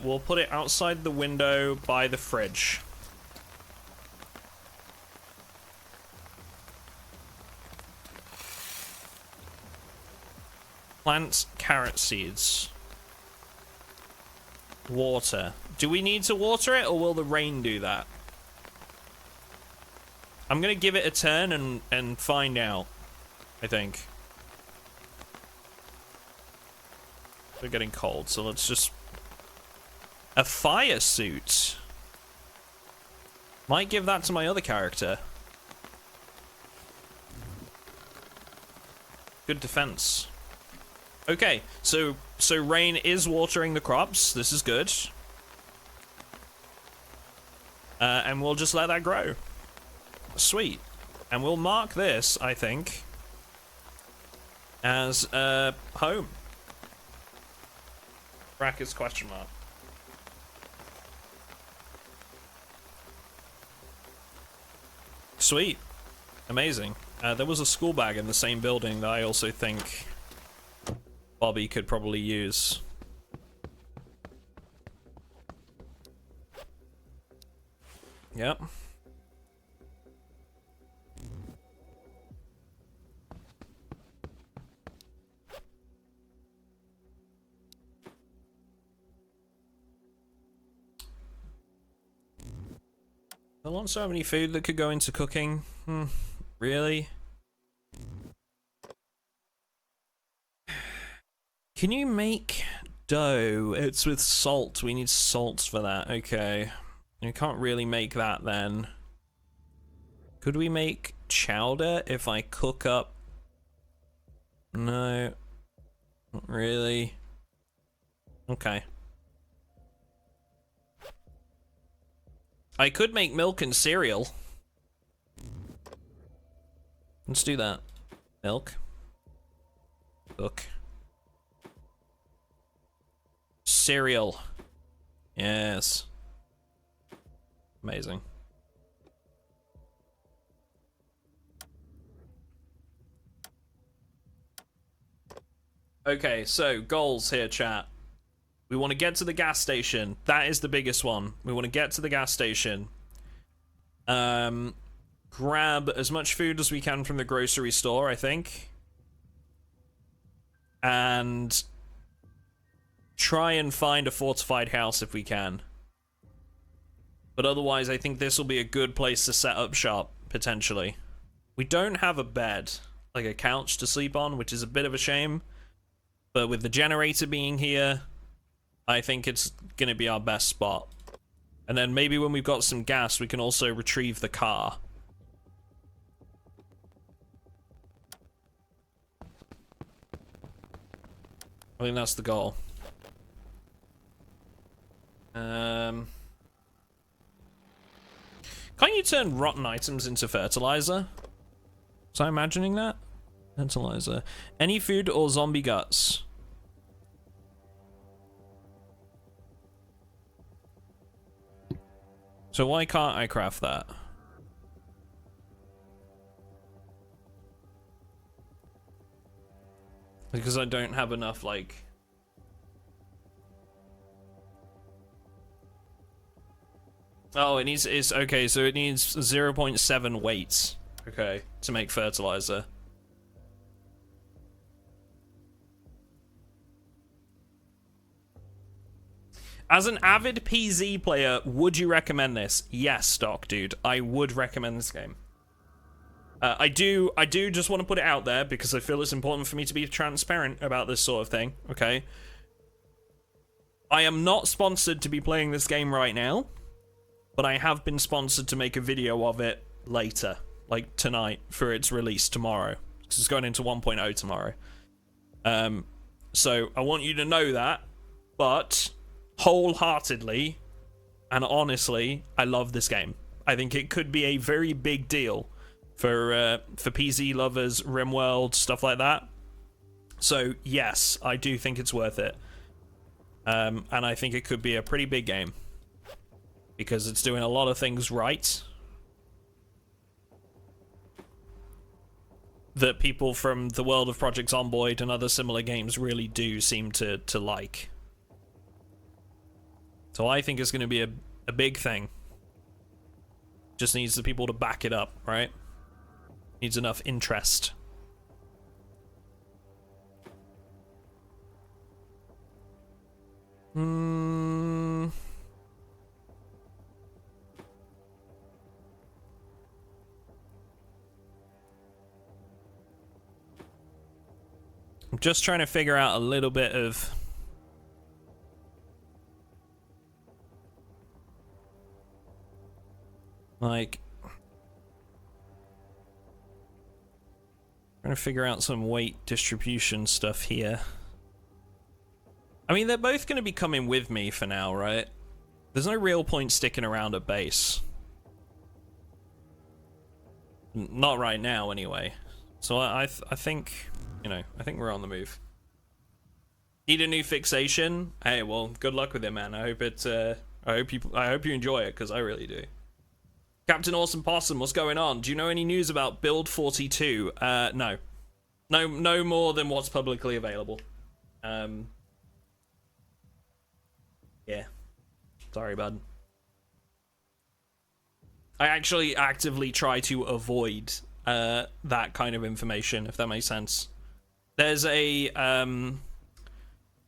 We'll put it outside the window by the fridge. Plant carrot seeds. Water. Do we need to water it, or will the rain do that? I'm gonna give it a turn and find out, I think. We're getting cold, so let's just... A fire suit. Might give that to my other character. Good defense. Okay, so rain is watering the crops. This is good. And we'll just let that grow. Sweet. And we'll mark this, I think, as home. Brackets question mark. Sweet. Amazing. There was a school bag in the same building that I also think Bobby could probably use. Yep. I want so many food that could go into cooking. Really? Can you make dough? It's with salt. We need salt for that. Okay. You can't really make that then. Could we make chowder if I cook up? No. Not really. Okay. I could make milk and cereal. Let's do that. Milk. Cook. Cereal. Yes. Amazing. Okay, so goals here, chat. We want to get to the gas station. That is the biggest one. We want to get to the gas station. Grab as much food as we can from the grocery store, I think. And try and find a fortified house if we can. But otherwise, I think this will be a good place to set up shop, potentially. We don't have a bed, like a couch to sleep on, which is a bit of a shame. But with the generator being here, I think it's going to be our best spot. And then maybe when we've got some gas, we can also retrieve the car. I think that's the goal. Can't you turn rotten items into fertilizer? Was I imagining that? Fertilizer. Any food or zombie guts? So why can't I craft that? Because I don't have enough, like... Oh, it needs... okay, so it needs 0.7 weights. Okay, to make fertilizer. As an avid PZ player, would you recommend this? Yes, Doc, dude. I would recommend this game. I do just want to put it out there because I feel it's important for me to be transparent about this sort of thing, okay? I am not sponsored to be playing this game right now, but I have been sponsored to make a video of it later, like tonight, for its release tomorrow. Because it's going into 1.0 tomorrow. So I want you to know that, but... wholeheartedly and honestly, I love this game. I think it could be a very big deal for PZ lovers, RimWorld, stuff like that. So yes, I do think it's worth it. And I think it could be a pretty big game because it's doing a lot of things right that people from the world of Project Zomboid and other similar games really do seem to like. So I think it's going to be a big thing. Just needs the people to back it up, right? Needs enough interest. I'm just trying to figure out a little bit of... like... trying to figure out some weight distribution stuff here. I mean, they're both going to be coming with me for now, right? There's no real point sticking around at base. Not right now, anyway. So I think, you know, I think we're on the move. Need a new fixation? Hey, well, good luck with it, man. I hope it. I hope you enjoy it, because I really do. Captain Awesome Possum, what's going on? Do you know any news about Build 42? No. No more than what's publicly available. Yeah. Sorry, bud. I actually actively try to avoid that kind of information, if that makes sense. There's a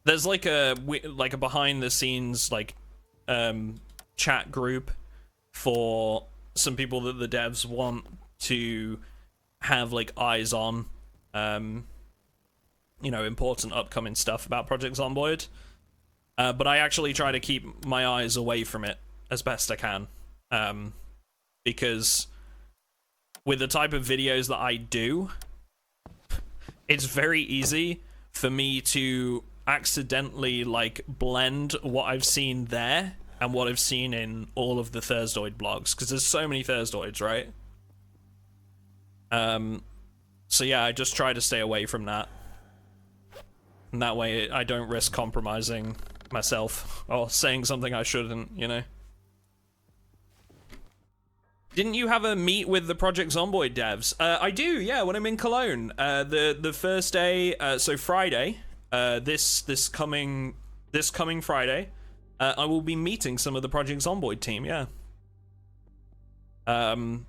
there's like a behind the scenes like chat group for some people that the devs want to have like eyes on, you know, important upcoming stuff about Project Zomboid. But I actually try to keep my eyes away from it as best I can. Because with the type of videos that I do, it's very easy for me to accidentally like blend what I've seen there and what I've seen in all of the Thursdoid blogs, because there's so many Thursdoids, right? So yeah, I just try to stay away from that. And that way I don't risk compromising myself or saying something I shouldn't, you know? Didn't you have a meet with the Project Zomboid devs? I do, yeah, when I'm in Cologne. The first day, so Friday, this coming Friday, I will be meeting some of the Project Zomboid team, yeah. I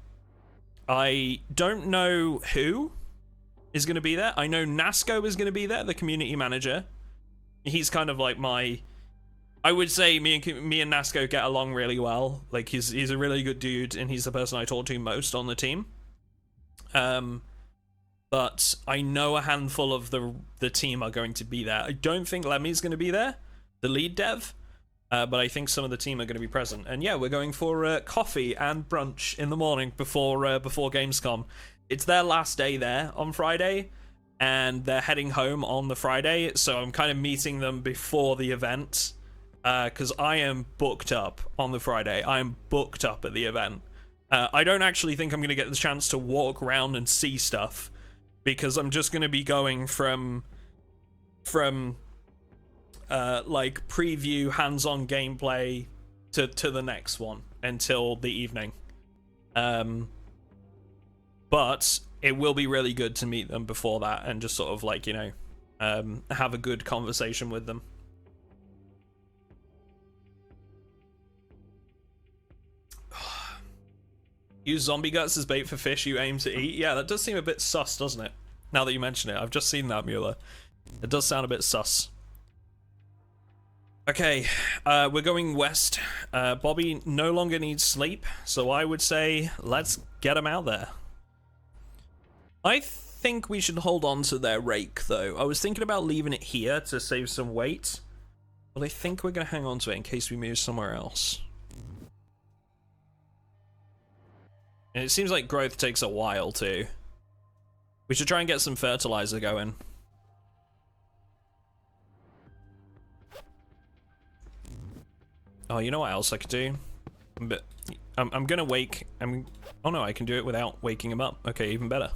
don't know who is going to be there. I know Nasco is going to be there, the community manager. He's kind of like my... I would say me and Nasco get along really well. Like, he's a really good dude, and he's the person I talk to most on the team. But I know a handful of the team are going to be there. I don't think Lemmy's going to be there, the lead dev, but I think some of the team are going to be present. And yeah, we're going for coffee and brunch in the morning before Gamescom. It's their last day there on Friday, and they're heading home on the Friday, so I'm kind of meeting them before the event. Because I am booked up on the Friday. I am booked up at the event. I don't actually think I'm going to get the chance to walk around and see stuff, because I'm just going to be going from like preview hands-on gameplay to the next one until the evening. But it will be really good to meet them before that and just sort of like, you know, have a good conversation with them. Use zombie guts as bait for fish you aim to eat. Yeah, that does seem a bit sus, doesn't it? Now that you mention it, I've just seen that, Mueller. It does sound a bit sus. Okay, we're going west. Bobby no longer needs sleep, so I would say let's get him out there. I think we should hold on to their rake, though. I was thinking about leaving it here to save some weight, but I think we're going to hang on to it in case we move somewhere else. And it seems like growth takes a while, too. We should try and get some fertilizer going. Oh, you know what else I could do? But I'm gonna wake... oh no, I can do it without waking him up. Okay, even better.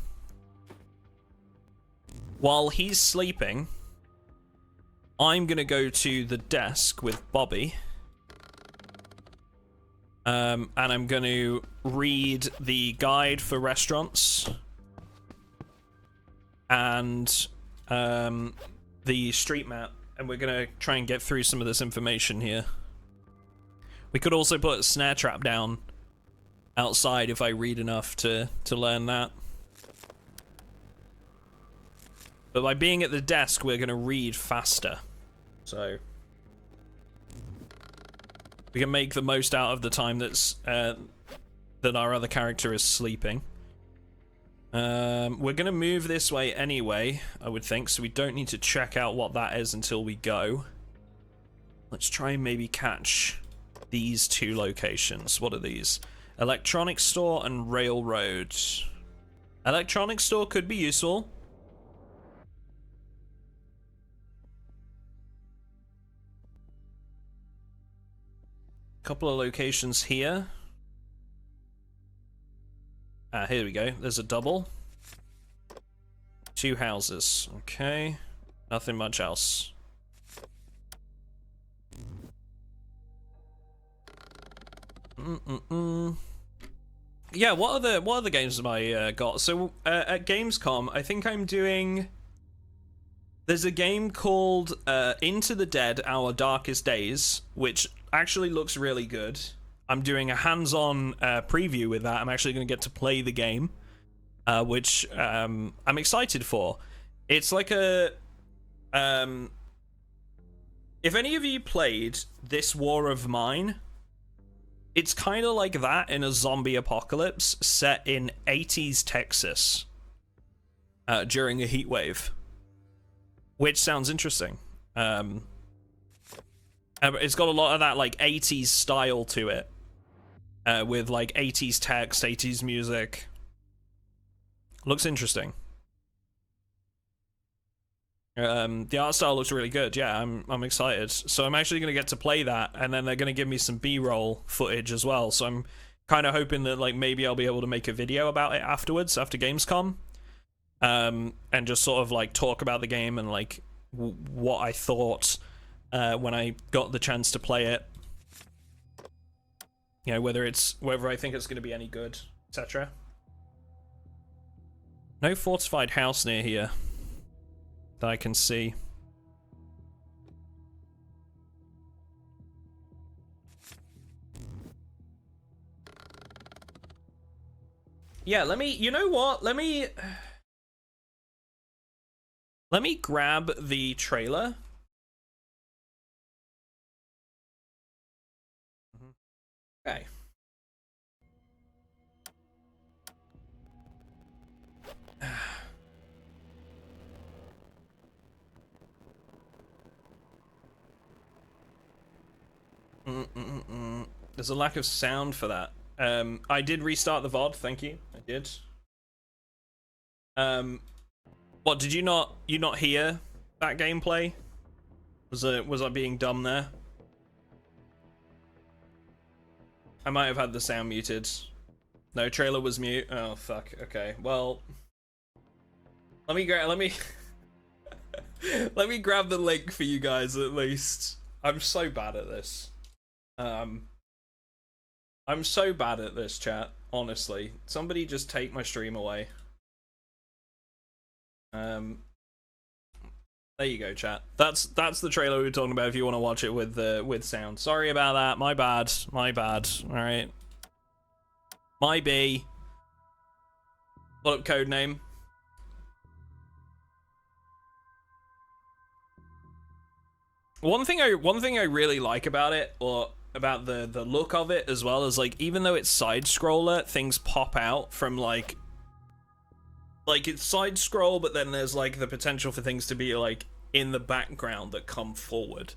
While he's sleeping, I'm gonna go to the desk with Bobby. And I'm going to read the guide for restaurants and the street map, and we're going to try and get through some of this information here. We could also put a snare trap down outside if I read enough to learn that. But by being at the desk, we're going to read faster. So... we can make the most out of the time that's that our other character is sleeping. We're gonna move this way anyway, I would think, so we don't need to check out what that is until we go. Let's try and maybe catch these two locations. What are these? Electronics store and railroad. Electronics store could be useful. Couple of locations here. Here we go. There's a double. 2 houses. Okay. Nothing much else. Yeah, what other games have I got? So at Gamescom, I think I'm doing. There's a game called Into the Dead: Our Darkest Days, which actually looks really good. I'm doing a hands-on preview with that. I'm actually going to get to play the game, which I'm excited for. It's like a if any of you played This War of Mine, it's kind of like that in a zombie apocalypse set in 80s Texas during a heat wave, which sounds interesting. It's got a lot of that like 80s style to it, with like 80s text, 80s music. Looks interesting. The art style looks really good. Yeah, I'm excited. So I'm actually going to get to play that, and then they're going to give me some B-roll footage as well. So I'm kind of hoping that like maybe I'll be able to make a video about it afterwards, after Gamescom, and just sort of like talk about the game and like what I thought when I got the chance to play it. You know, whether I think it's going to be any good, etc. No fortified house near here that I can see. Yeah, you know what? Let me grab the trailer. Okay. There's a lack of sound for that. I did restart the VOD, thank you. I did. What, did you not hear that gameplay? Was I being dumb there? I might have had the sound muted. No, trailer was mute. Oh fuck. Okay. Well, let me let me grab the link for you guys at least. I'm so bad at this. I'm so bad at this, chat. Honestly, somebody just take my stream away. There you go, chat. That's the trailer we were talking about. If you want to watch it with sound. Sorry about that. My bad. My bad. All right. My B. What up, codename? One thing I really like about it, or about the look of it as well, is like even though it's side scroller, things pop out from like it's side scroll, but then there's like the potential for things to be like in the background that come forward.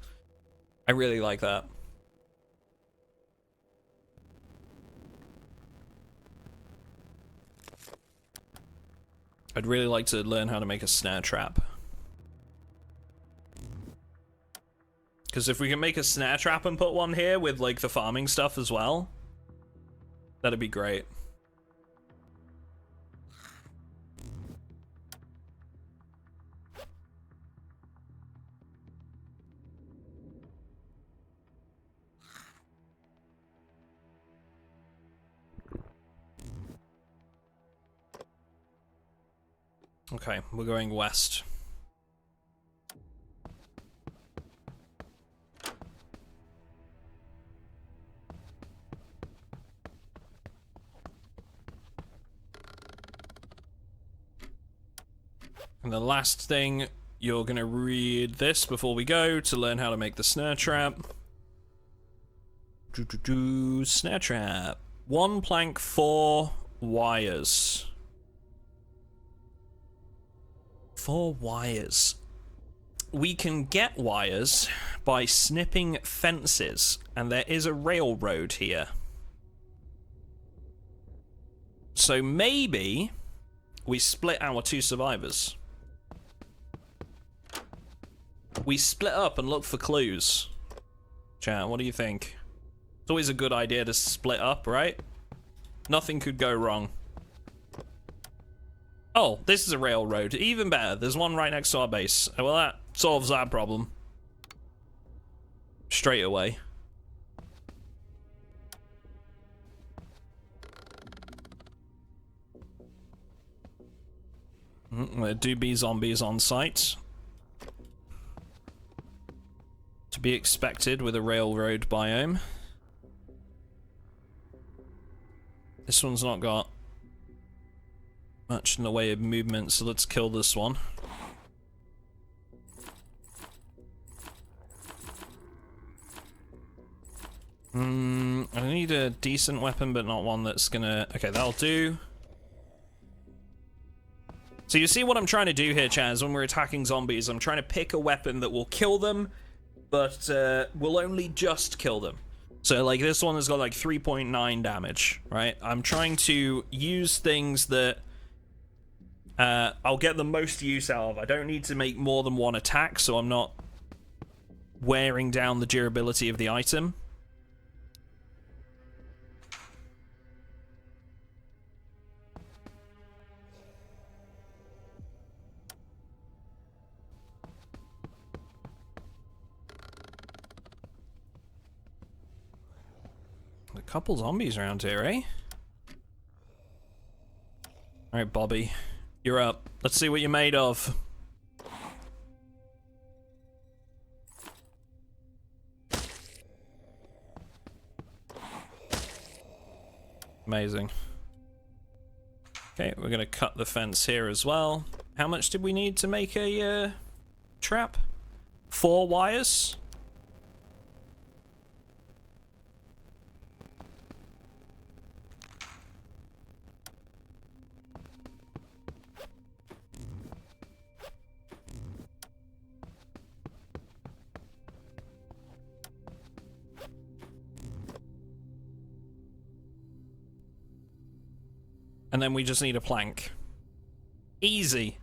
I really like that. I'd really like to learn how to make a snare trap. Because if we can make a snare trap and put one here with like the farming stuff as well, that'd be great. Okay, we're going west. And the last thing, you're gonna read this before we go to learn how to make the snare trap. Snare trap. 1 plank, 4 wires. 4 wires. We can get wires by snipping fences, and there is a railroad here. So maybe we split our 2 survivors. We split up and look for clues. Chat, what do you think? It's always a good idea to split up, right? Nothing could go wrong. Oh, this is a railroad. Even better. There's one right next to our base. Well, that solves that problem. Straight away. There do be zombies on site. To be expected with a railroad biome. This one's not got much in the way of movement, so let's kill this one. I need a decent weapon, but not one that's gonna... Okay, that'll do. So you see what I'm trying to do here, Chaz, when we're attacking zombies. I'm trying to pick a weapon that will kill them, but will only just kill them. So, like, this one has got, like, 3.9 damage, right? I'm trying to use things that I'll get the most use out of. I don't need to make more than one attack, so I'm not wearing down the durability of the item. A couple zombies around here, eh? Alright, Bobby. You're up. Let's see what you're made of. Amazing. Okay, we're gonna cut the fence here as well. How much did we need to make a trap? 4 wires? And then we just need a plank. Easy.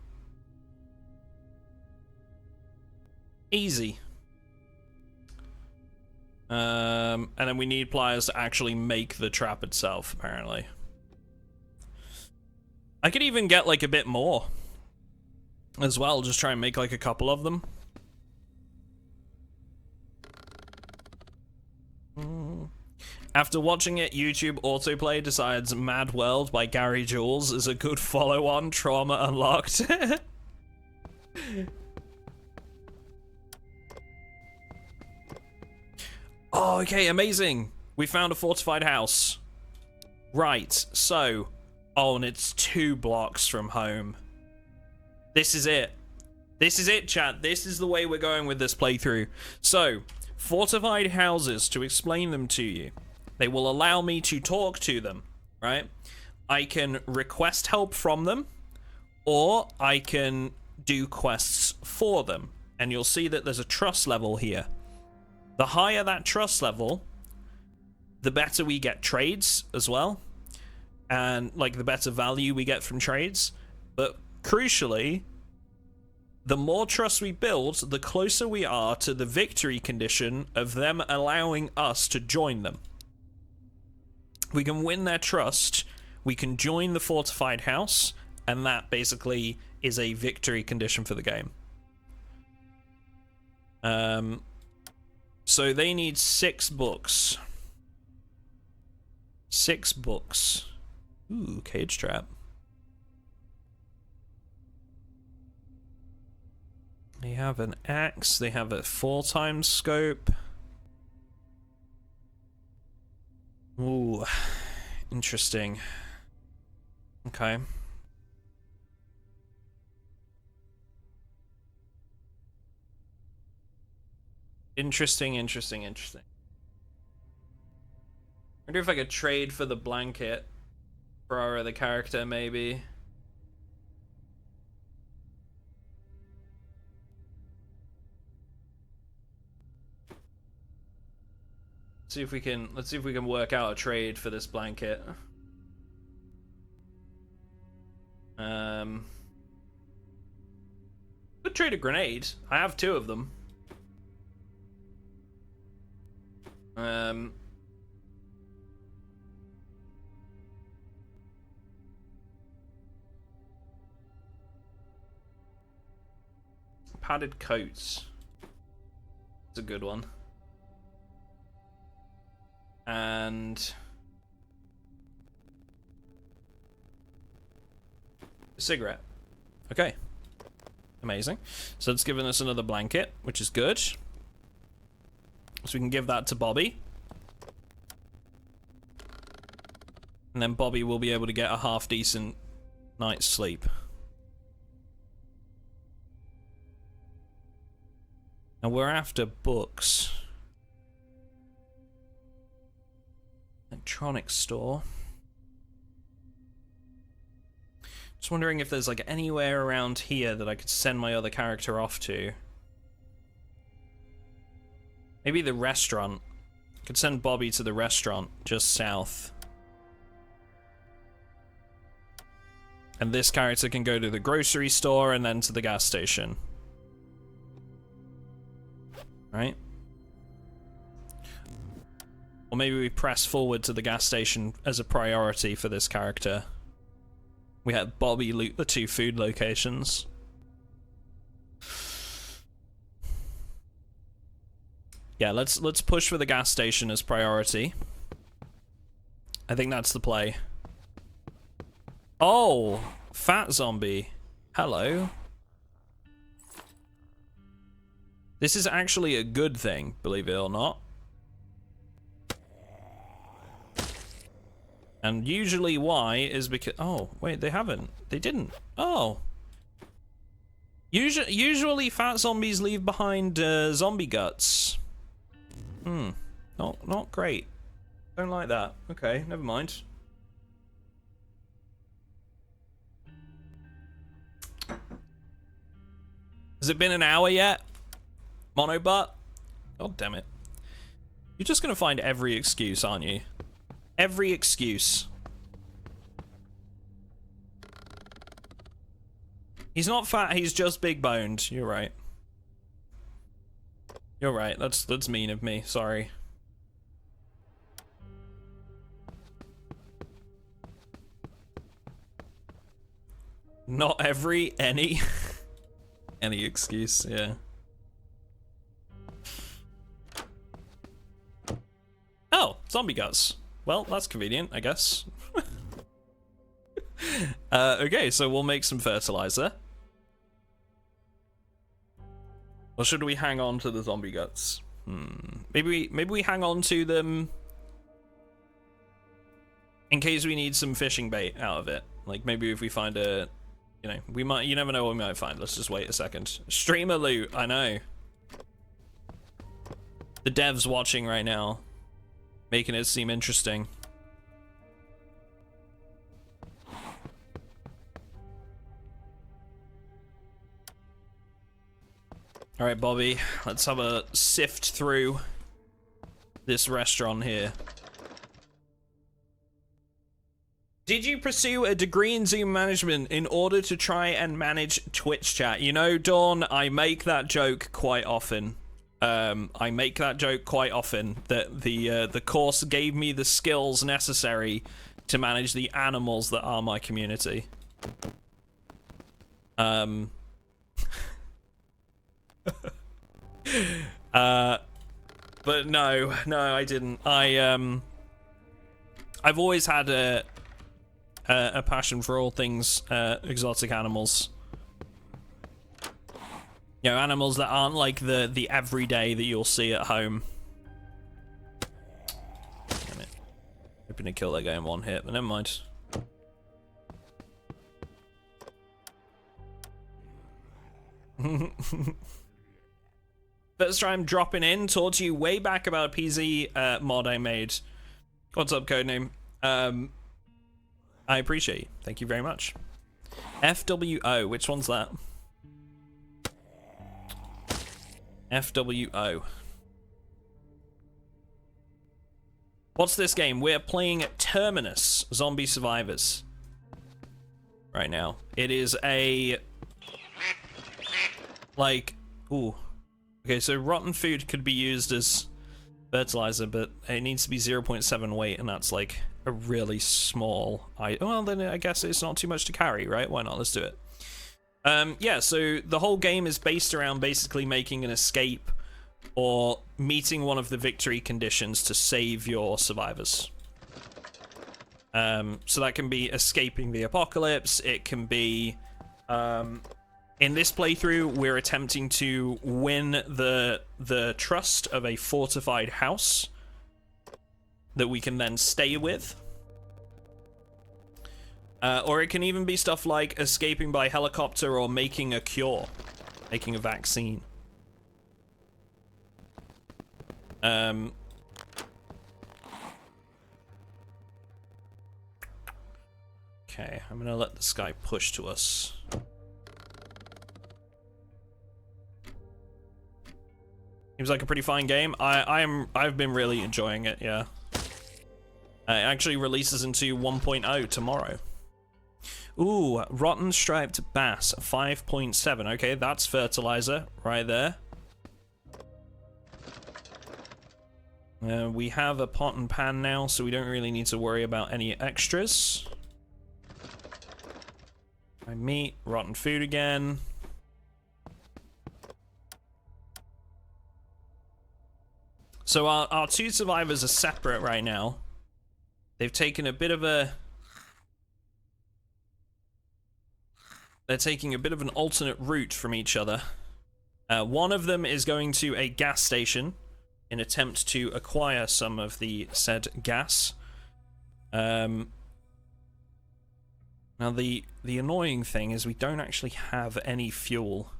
Easy. And then we need pliers to actually make the trap itself, apparently. I could even get like a bit more as well, just try and make like a couple of them. After watching it, YouTube autoplay decides Mad World by Gary Jules is a good follow-on. Trauma unlocked. Oh, okay, amazing. We found a fortified house. Right, so... Oh, and it's 2 blocks from home. This is it. This is it, chat. This is the way we're going with this playthrough. So, fortified houses, to explain them to you. They will allow me to talk to them, right? I can request help from them, or I can do quests for them. And you'll see that there's a trust level here. The higher that trust level, the better we get trades as well. And, like, the better value we get from trades. But, crucially, the more trust we build, the closer we are to the victory condition of them allowing us to join them. We can win their trust, we can join the fortified house, and that basically is a victory condition for the game. So they need 6 books. 6 books. Ooh, cage trap. They have an axe, they have a 4x scope. Ooh, interesting. Okay. Interesting. I wonder if I could trade for the blanket for our other character, maybe. See if we can, let's see if we can work out a trade for this blanket. Could trade a grenade. I have 2 of them. Padded coats. It's a good one. And a cigarette. Okay. Amazing. So it's given us another blanket, which is good. So we can give that to Bobby. And then Bobby will be able to get a half-decent night's sleep. And we're after books. Electronics store. Just wondering if there's like anywhere around here that I could send my other character off to. Maybe the restaurant. I could send Bobby to the restaurant just south. And this character can go to the grocery store and then to the gas station. Right? Or maybe we press forward to the gas station as a priority for this character. We had Bobby loot the 2 food locations. Yeah, let's push for the gas station as priority. I think that's the play. Oh, fat zombie. Hello. This is actually a good thing, believe it or not. And usually why is because... Oh, wait, they haven't. They didn't. Oh. Usually fat zombies leave behind zombie guts. Not great. Don't like that. Okay, never mind. Has it been an hour yet? Monobutt? God damn it. You're just gonna find every excuse, aren't you? Every excuse. He's not fat, he's just big boned. You're right. You're right, that's mean of me, sorry. Not every, any. Any excuse, yeah. Oh, zombie guts. Well, that's convenient, I guess. Okay, so we'll make some fertilizer. Or should we hang on to the zombie guts? Maybe we hang on to them in case we need some fishing bait out of it. Like maybe if we find a, you know, we might. You never know what we might find. Let's just wait a second. Streamer loot. I know. The devs watching right now, making it seem interesting. All right, Bobby, let's have a sift through this restaurant here. Did you pursue a degree in Zoom management in order to try and manage Twitch chat? You know, Dawn, I make that joke quite often. I make that joke quite often, that the course gave me the skills necessary to manage the animals that are my community. But no, I didn't. I've always had a passion for all things exotic animals. You know, animals that aren't like the everyday that you'll see at home. Damn it. Hoping to kill that guy in one hit, but never mind. First time dropping in, talked to you way back about a PZ mod I made. What's up, Codename? I appreciate you. Thank you very much. FWO, which one's that? FWO. What's this game? We're playing Terminus, Zombie Survivors. Right now. It is a... like... Ooh. Okay, so rotten food could be used as fertilizer, but it needs to be 0.7 weight, and that's like a really small item. Well, then I guess it's not too much to carry, right? Why not? Let's do it. Yeah, so the whole game is based around basically making an escape or meeting one of the victory conditions to save your survivors. So that can be escaping the apocalypse, it can be In this playthrough, we're attempting to win the trust of a fortified house that we can then stay with. Or it can even be stuff like escaping by helicopter or making a cure, making a vaccine. Okay, I'm gonna let this guy push to us. Seems like a pretty fine game. I've been really enjoying it, yeah. It actually releases into 1.0 tomorrow. Ooh, rotten striped bass, 5.7. Okay, that's fertilizer right there. We have a pot and pan now, so we don't really need to worry about any extras. My meat, rotten food again. So our two survivors are separate right now. They've taken a bit of a... They're taking a bit of an alternate route from each other. One of them is going to a gas station in attempt to acquire some of the said gas. Now the annoying thing is we don't actually have any fuel.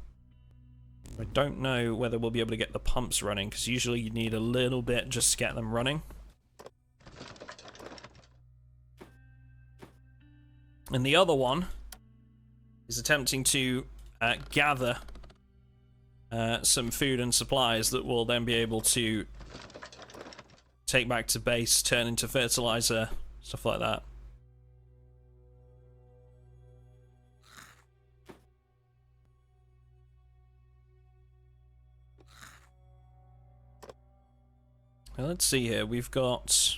I don't know whether we'll be able to get the pumps running, because usually you need a little bit just to get them running. And the other one is attempting to gather some food and supplies that will then be able to take back to base, turn into fertilizer, stuff like that. Now, let's see here. We've got...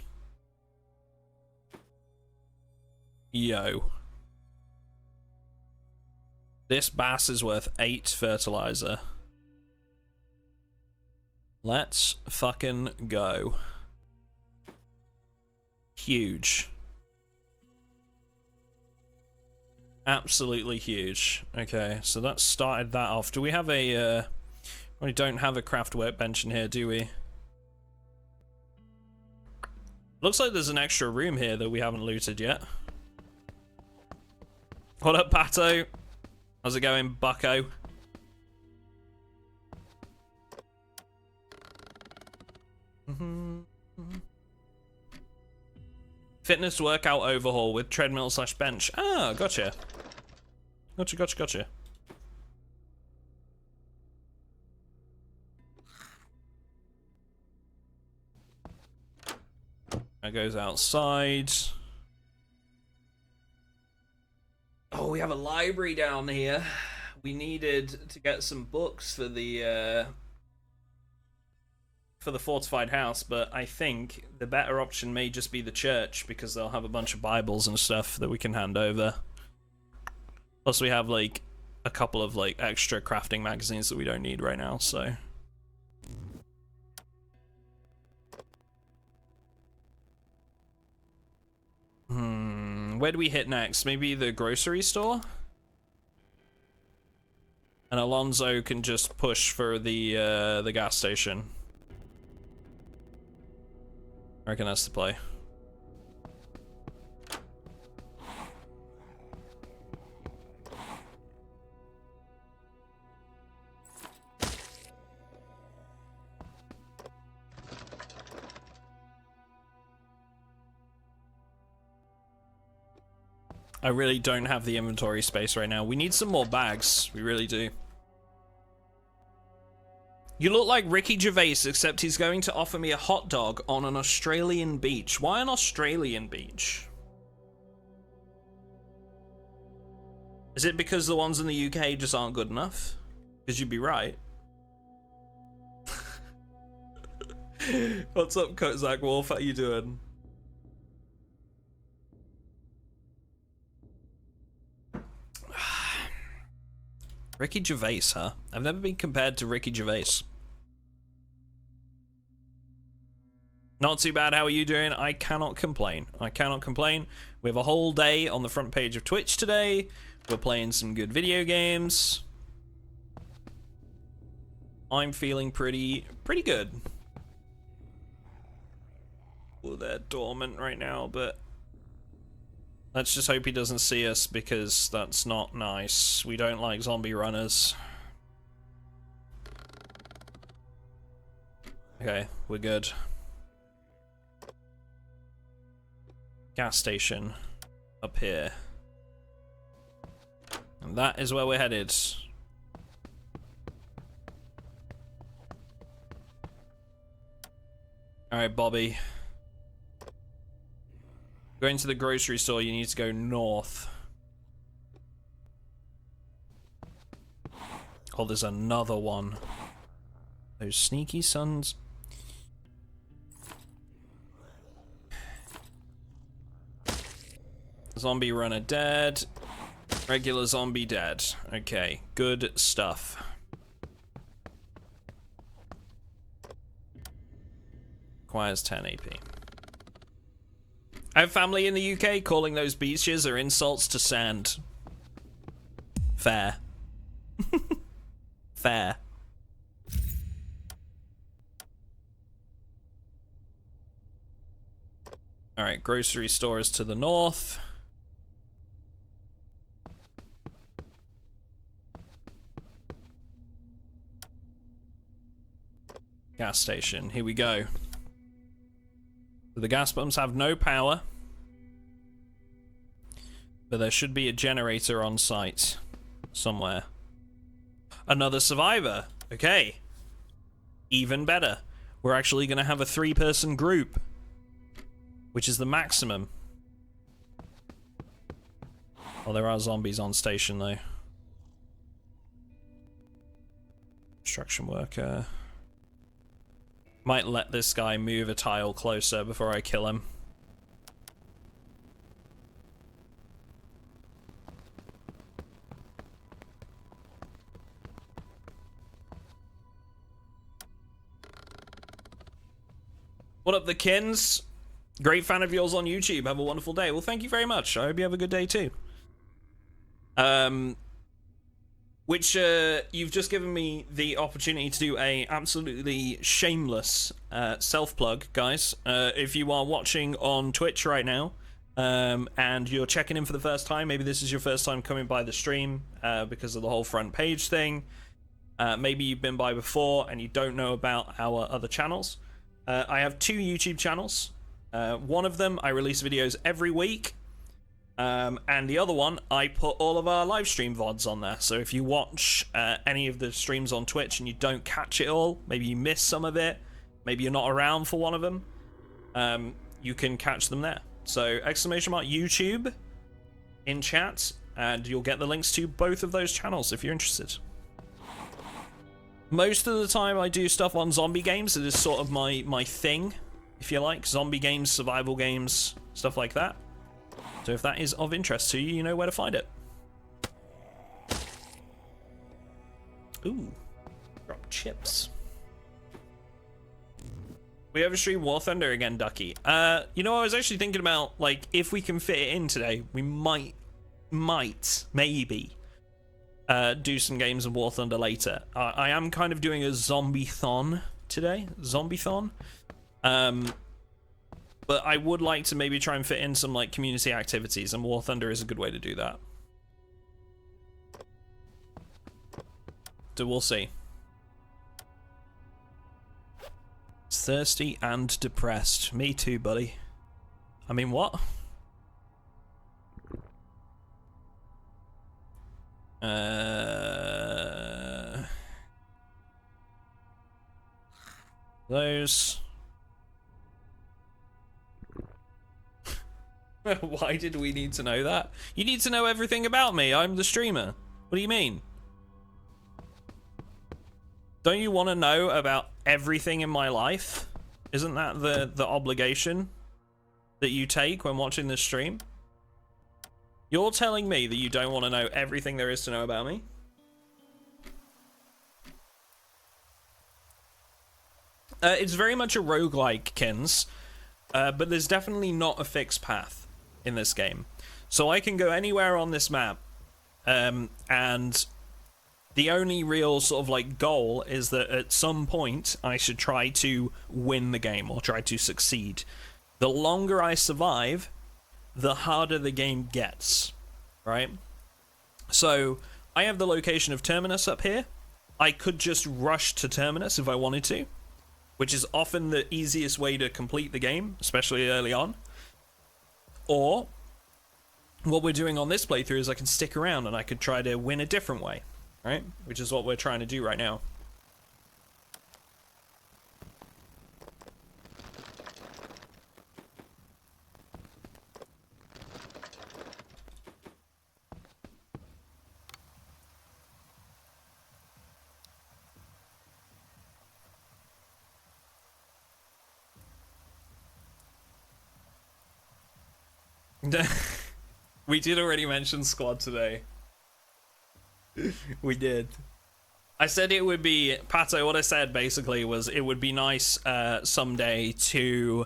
Yo. This bass is worth 8 fertilizer. Let's fucking go. Huge. Absolutely huge. Okay, so that started that off. Do we have a... we don't have a craft workbench in here, do we? Looks like there's an extra room here that we haven't looted yet. What up, Pato? How's it going, bucko? Fitness workout overhaul with treadmill / bench. Ah, gotcha. Gotcha. That goes outside. Oh, we have a library down here. We needed to get some books for the fortified house, but I think the better option may just be the church, because they'll have a bunch of Bibles and stuff that we can hand over. Plus we have like a couple of like extra crafting magazines that we don't need right now, so... Where do we hit next? Maybe the grocery store? And Alonzo can just push for the gas station. I reckon that's the play. I really don't have the inventory space right now. We need some more bags. We really do. You look like Ricky Gervais, except he's going to offer me a hot dog on an Australian beach. Why an Australian beach? Is it because the ones in the UK just aren't good enough? Because you'd be right. What's up, Zach Wolf? How you doing? Ricky Gervais, huh? I've never been compared to Ricky Gervais. Not too bad. How are you doing? I cannot complain. I cannot complain. We have a whole day on the front page of Twitch today. We're playing some good video games. I'm feeling pretty good. Well, they're dormant right now, but let's just hope he doesn't see us, because that's not nice. We don't like zombie runners. Okay, we're good. Gas station up here. And that is where we're headed. Alright, Bobby. Going to the grocery store, you need to go north. Oh, there's another one. Those sneaky sons. Zombie runner dead. Regular zombie dead. Okay, good stuff. Requires 10 AP. I have family in the UK. Calling those beaches are insults to sand. Fair. Fair. Alright, grocery store is to the north. Gas station, here we go. The gas pumps have no power, but there should be a generator on site somewhere. Another survivor. Okay. Even better. We're actually going to have a 3-person group, which is the maximum. Oh, there are zombies on station though. Construction worker. Might let this guy move a tile closer before I kill him. What up, the Kins? Great fan of yours on YouTube. Have a wonderful day. Well, thank you very much. I hope you have a good day too. Which you've just given me the opportunity to do a absolutely shameless self-plug, guys. If you are watching on Twitch right now, and you're checking in for the first time, maybe this is your first time coming by the stream because of the whole front page thing. Maybe you've been by before and you don't know about our other channels. I have 2 YouTube channels. One of them, I release videos every week. And the other one, I put all of our live stream VODs on there. So if you watch any of the streams on Twitch and you don't catch it all, maybe you miss some of it, maybe you're not around for one of them, you can catch them there. So !YouTube in chat, and you'll get the links to both of those channels if you're interested. Most of the time I do stuff on zombie games. It is sort of my thing, if you like. Zombie games, survival games, stuff like that. So if that is of interest to you, you know where to find it. Ooh, drop chips. We have a stream War Thunder again, Ducky. You know, I was actually thinking about, like, if we can fit it in today, we might, maybe, do some games of War Thunder later. I am kind of doing a zombie-thon today. Zombie-thon. But I would like to maybe try and fit in some, like, community activities, and War Thunder is a good way to do that. So we'll see. Thirsty and depressed. Me too, buddy. I mean, what? Those. Why did we need to know that? You need to know everything about me. I'm the streamer. What do you mean? Don't you want to know about everything in my life? Isn't that the obligation that you take when watching this stream? You're telling me that you don't want to know everything there is to know about me? It's very much a roguelike, Kins, but there's definitely not a fixed path in this game. So I can go anywhere on this map, and the only real sort of like goal is that at some point I should try to win the game or try to succeed. The longer I survive, the harder the game gets, right? So I have the location of Terminus up here. I could just rush to Terminus if I wanted to, which is often the easiest way to complete the game, especially early on. Or what we're doing on this playthrough is I can stick around and I could try to win a different way, right? Which is what we're trying to do right now. We did already mention squad today. We did. I said it would be, Pato, what I said basically was it would be nice someday to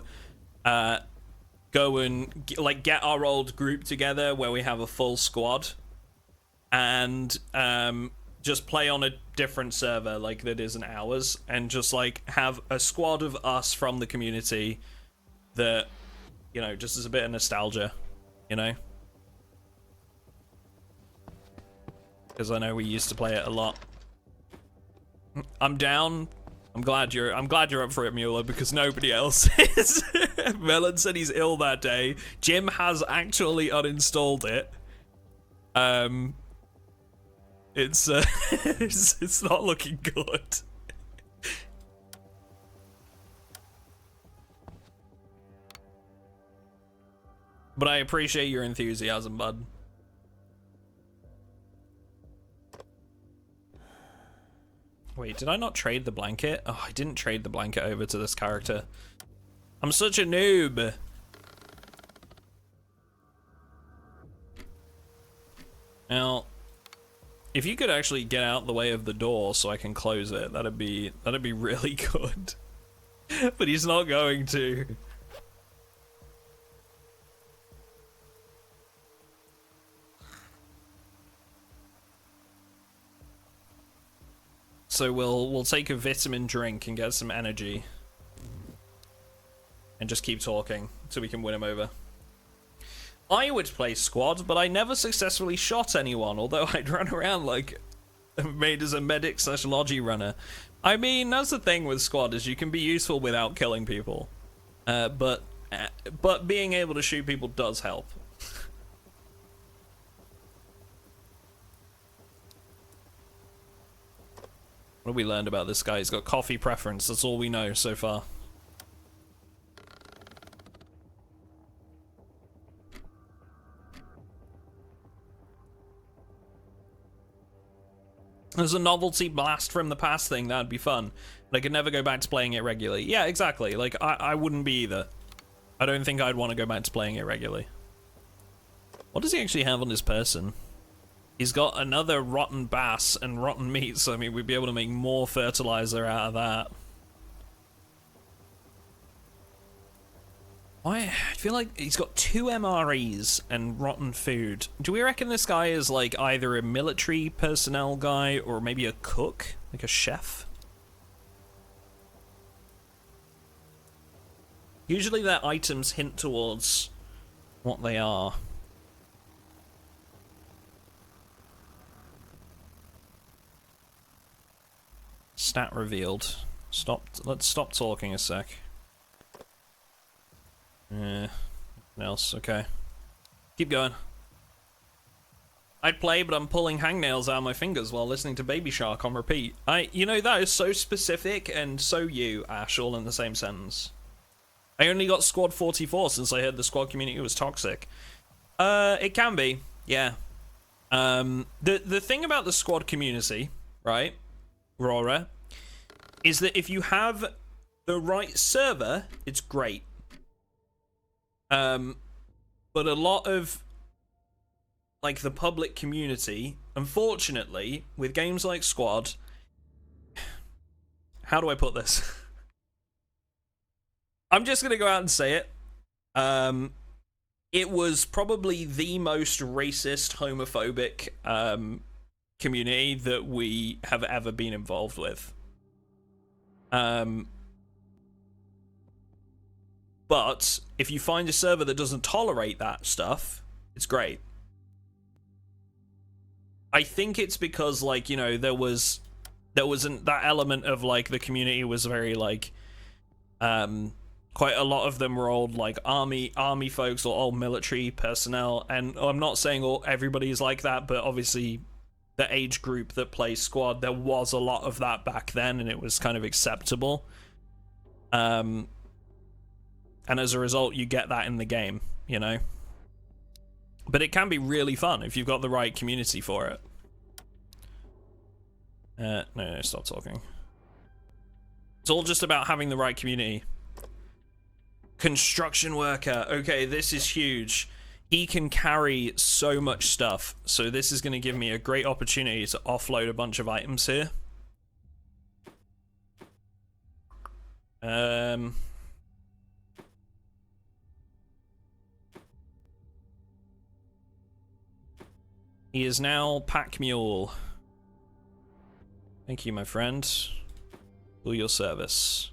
go and get our old group together where we have a full squad and just play on a different server like that isn't ours, and just like have a squad of us from the community that, you know, just as a bit of nostalgia, you know? Because I know we used to play it a lot. I'm down. I'm glad you're up for it, Mueller, because nobody else is. Melon said he's ill that day. Jim has actually uninstalled it. It's it's not looking good. But I appreciate your enthusiasm, bud. Wait, did I not trade the blanket? Oh, I didn't trade the blanket over to this character. I'm such a noob. Now, if you could actually get out the way of the door so I can close it, that'd be really good. But he's not going to. So we'll take a vitamin drink and get some energy. And just keep talking so we can win him over. I would play squad, but I never successfully shot anyone, although I'd run around like made as a medic / logi runner. I mean, that's the thing with squad, is you can be useful without killing people. But being able to shoot people does help. What have we learned about this guy? He's got coffee preference. That's all we know so far. There's a novelty blast from the past thing. That'd be fun. But I could never go back to playing it regularly. Yeah, exactly. Like, I wouldn't be either. I don't think I'd want to go back to playing it regularly. What does he actually have on his person? He's got another rotten bass and rotten meat, so I mean, we'd be able to make more fertilizer out of that. Why? I feel like he's got 2 MREs and rotten food. Do we reckon this guy is like either a military personnel guy or maybe a cook? Like a chef? Usually their items hint towards what they are. Stat revealed. Let's stop talking a sec. Nothing else, okay. Keep going. I'd play, but I'm pulling hangnails out of my fingers while listening to Baby Shark on repeat. You know, that is so specific and so you, Ash, all in the same sentence. I only got Squad 44 since I heard the squad community was toxic. It can be, yeah. The thing about the squad community, right, Rora, is that if you have the right server, it's great. But a lot of, like, the public community, unfortunately, with games like Squad, how do I put this? I'm just gonna go out and say it. It was probably the most racist, homophobic community that we have ever been involved with. But if you find a server that doesn't tolerate that stuff, it's great. I think it's because, like, you know, there wasn't that element of, like, the community was very, like, quite a lot of them were old, like, army folks or old military personnel, and I'm not saying everybody is like that, but obviously the age group that plays squad, there was a lot of that back then, and it was kind of acceptable. And as a result, you get that in the game, you know? But it can be really fun if you've got the right community for it. No, stop talking. It's all just about having the right community. Construction worker. Okay, this is huge. He can carry so much stuff. So this is going to give me a great opportunity to offload a bunch of items here. He is now pack mule. Thank you, my friend, for your service.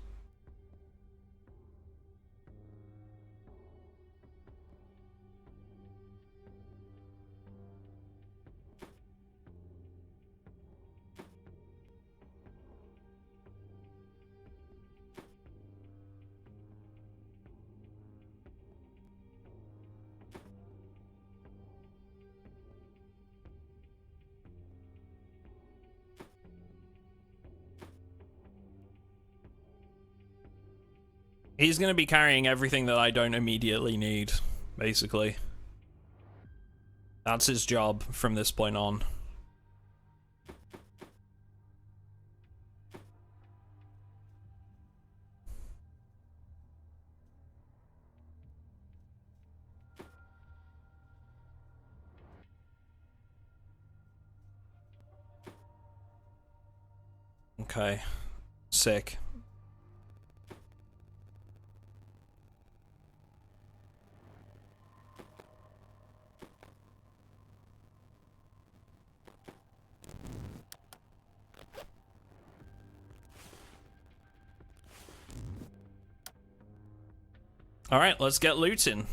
He's going to be carrying everything that I don't immediately need, basically. That's his job from this point on. Okay. Sick. Alright, let's get looting.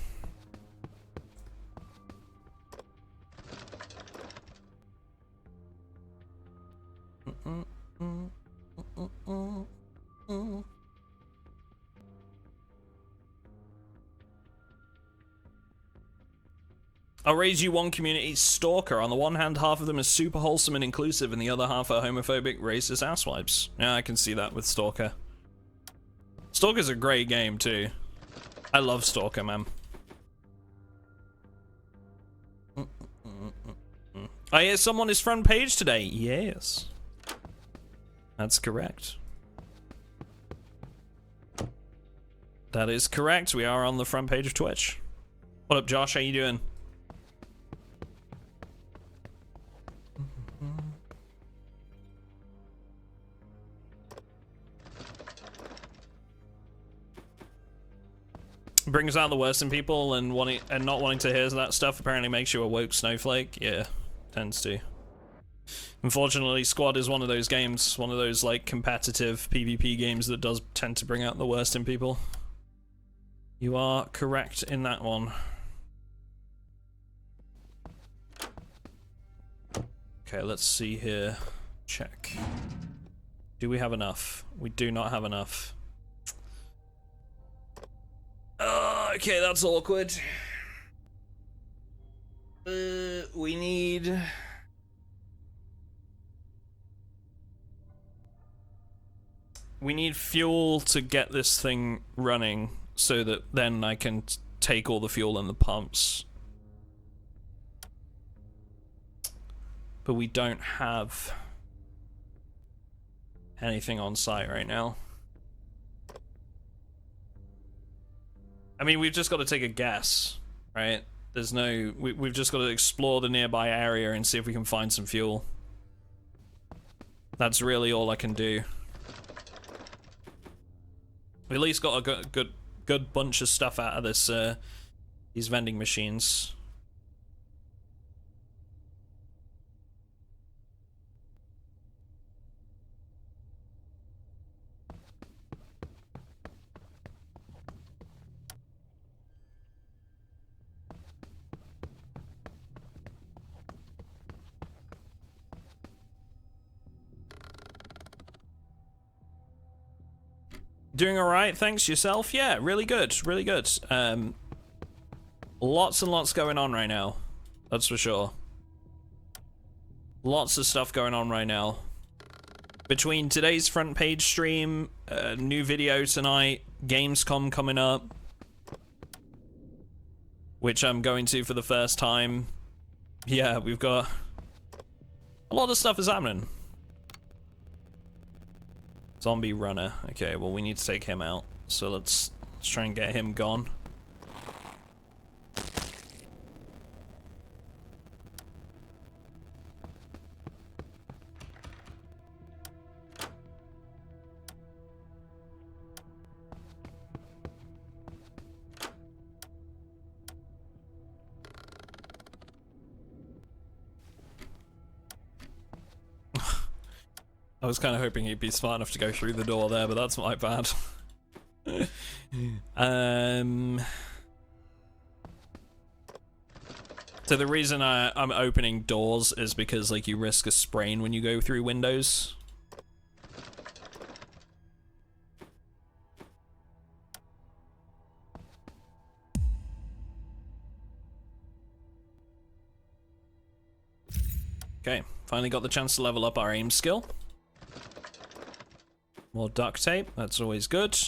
I'll raise you one community, Stalker. On the one hand, half of them is super wholesome and inclusive, and the other half are homophobic, racist asswipes. Yeah, I can see that with Stalker. Stalker's a great game, too. I love Stalker, man. I hear someone is front page today. Yes. That's correct. That is correct. We are on the front page of Twitch. What up, Josh? How you doing? Brings out the worst in people, and not wanting to hear that stuff apparently makes you a woke snowflake. Yeah, tends to. Unfortunately, Squad is one of those games, one of those like competitive PvP games that does tend to bring out the worst in people. You are correct in that one. Okay, let's see here. Check. Do we have enough? We do not have enough. Okay, that's awkward. We need... We need fuel to get this thing running so that then I can take all the fuel in the pumps. But we don't have anything on site right now. I mean, we've just got to take a guess, right? There's no... We've just got to explore the nearby area and see if we can find some fuel. That's really all I can do. We at least got a good good bunch of stuff out of this these vending machines. Doing alright, thanks. Yourself? Yeah, really good, really good. Lots and lots going on right now, that's for sure. Lots of stuff going on right now. Between today's front page stream, new video tonight, Gamescom coming up, which I'm going to for the first time. Yeah, we've got a lot of stuff is happening. Zombie runner. Okay, well we need to take him out. So let's try and get him gone. I was kind of hoping he'd be smart enough to go through the door there, but that's my bad. So the reason I'm opening doors is because, like, you risk a sprain when you go through windows. Okay, finally got the chance to level up our aim skill. More duct tape, that's always good.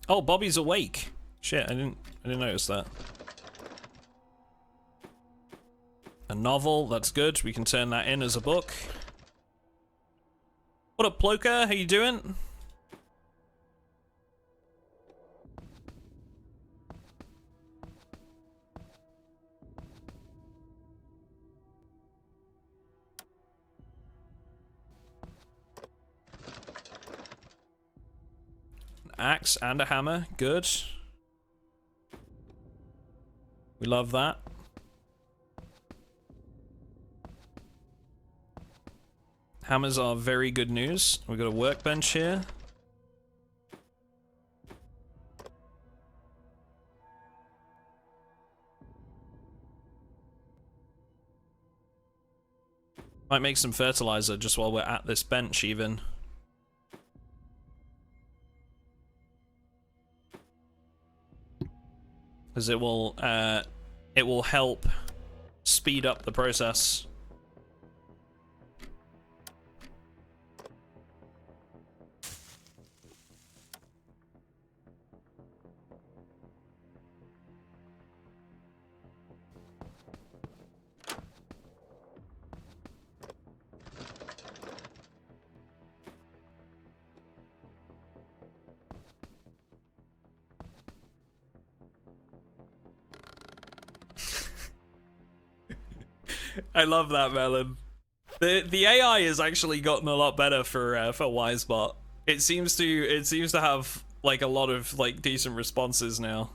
Oh, Bobby's awake. Shit, I didn't notice that. A novel, that's good. We can turn that in as a book. What up, Ploka? How you doing? Axe and a hammer, good. We love that. Hammers are very good news. We've got a workbench here. Might make some fertilizer just while we're at this bench even. Because it will help speed up the process. I love that, Melon. The AI has actually gotten a lot better for Wisebot. It seems to have like a lot of like decent responses now.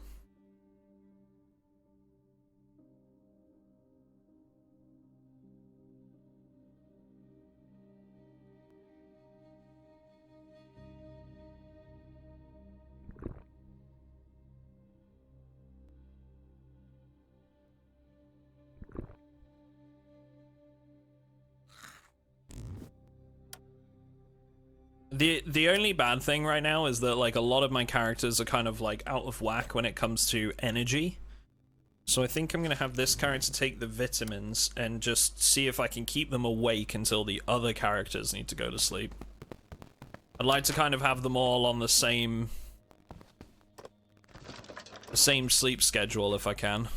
The only bad thing right now is that like a lot of my characters are kind of like out of whack when it comes to energy. So I think I'm gonna have this character take the vitamins and just see if I can keep them awake until the other characters need to go to sleep. I'd like to kind of have them all on the same sleep schedule if I can.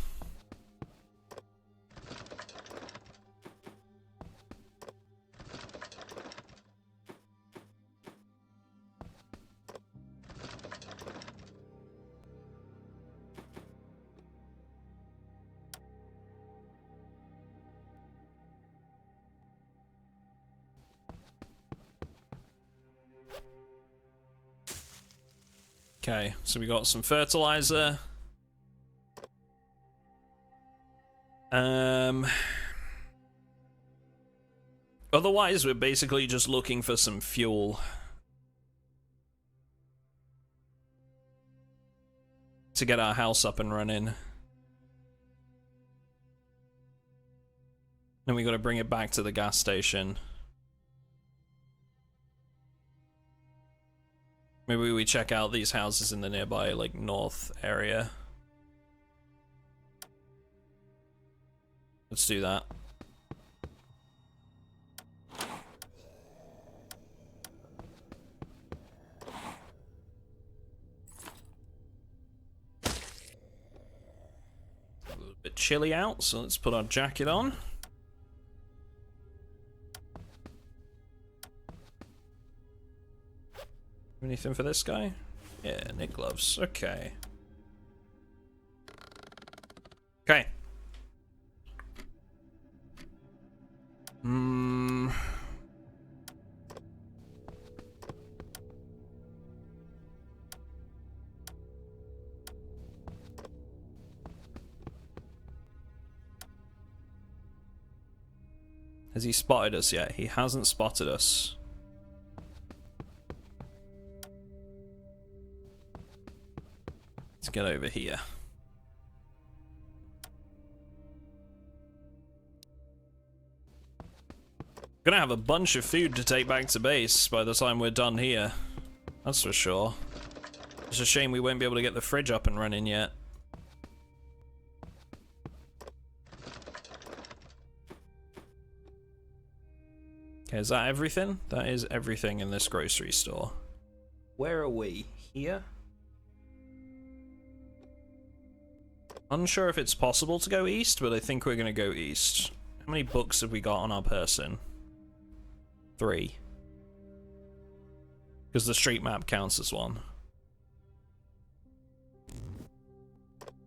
Okay, so we got some fertilizer. Otherwise, we're basically just looking for some fuel. To get our house up and running. Then we gotta bring it back to the gas station. Maybe we check out these houses in the nearby, like, north area. Let's do that. A little bit chilly out, so let's put our jacket on. Anything for this guy? Yeah, knit gloves. Okay. Okay. Has he spotted us yet? He hasn't spotted us. Let's get over here. Gonna have a bunch of food to take back to base by the time we're done here. That's for sure. It's a shame we won't be able to get the fridge up and running yet. Okay, is that everything? That is everything in this grocery store. Where are we? Here? Unsure if it's possible to go east, but I think we're gonna go east. How many books have we got on our person? 3. Because the street map counts as 1.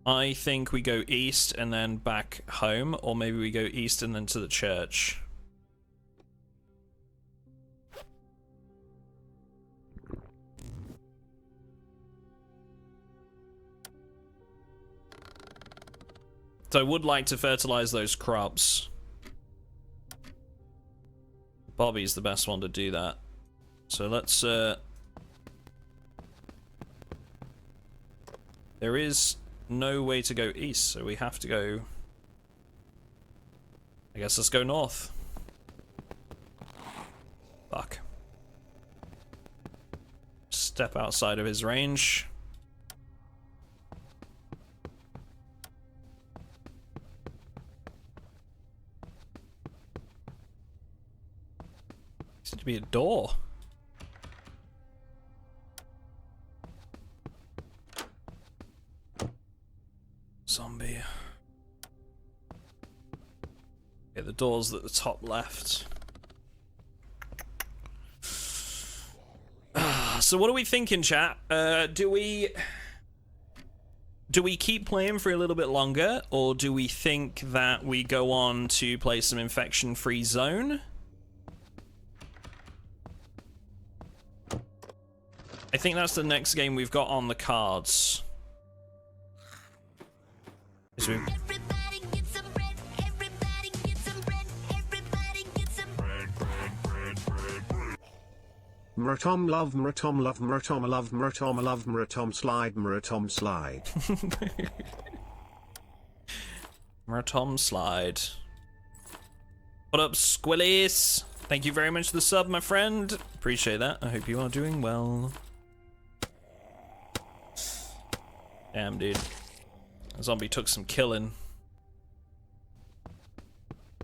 I think we go east and then back home, or maybe we go east and then to the church. So I would like to fertilize those crops. Bobby's the best one to do that. So let's, there is no way to go east, so we have to go... I guess let's go north. Fuck. Step outside of his range. Seems to be a door. Zombie. Okay, the door's at the top left. So what are we thinking, chat? Do we keep playing for a little bit longer, or do we think that we go on to play some infection-free zone? I think that's the next game we've got on the cards.
Everybody get some bread. Everybody get some bread. Everybody get some bread.
MrAtom love MrAtom love MrAtom love MrAtom love MrAtom slide MrAtom slide.
MrAtom slide. What up, Squillies? Thank you very much for the sub, my friend. Appreciate that. I hope you are doing well. Damn, dude. That zombie took some killing.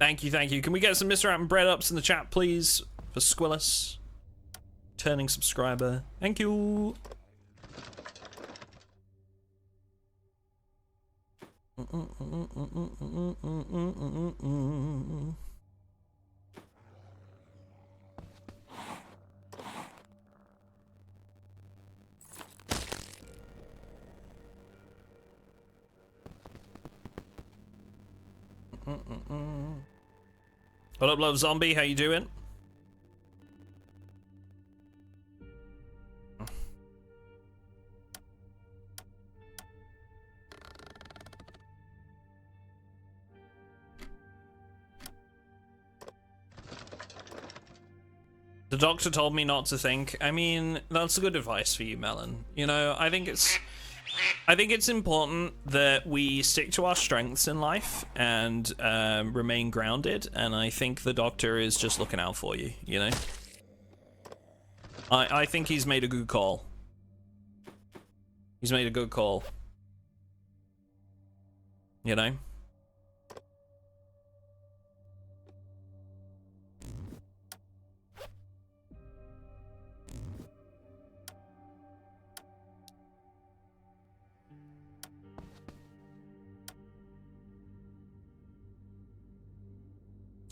Thank you, thank you. Can we get some Mr. Atom bread ups in the chat, please? For Squillis. Turning subscriber. Thank you. What up, love zombie? How you doing? The doctor told me not to think. I mean, that's good advice for you, Melon. You know, I think it's important that we stick to our strengths in life and remain grounded, and I think the doctor is just looking out for you, you know? I think he's made a good call. He's made a good call. You know?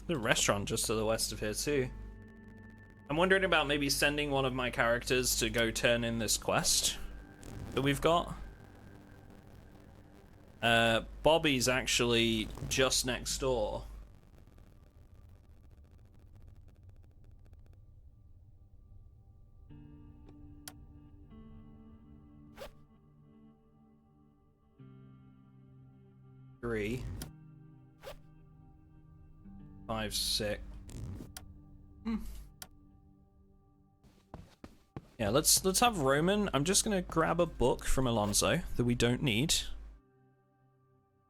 The restaurant just to the west of here too. I'm wondering about maybe sending one of my characters to go turn in this quest that we've got. Bobby's actually just next door. Three. 5, 6. Yeah, let's have Roman. I'm just gonna grab a book from Alonso that we don't need.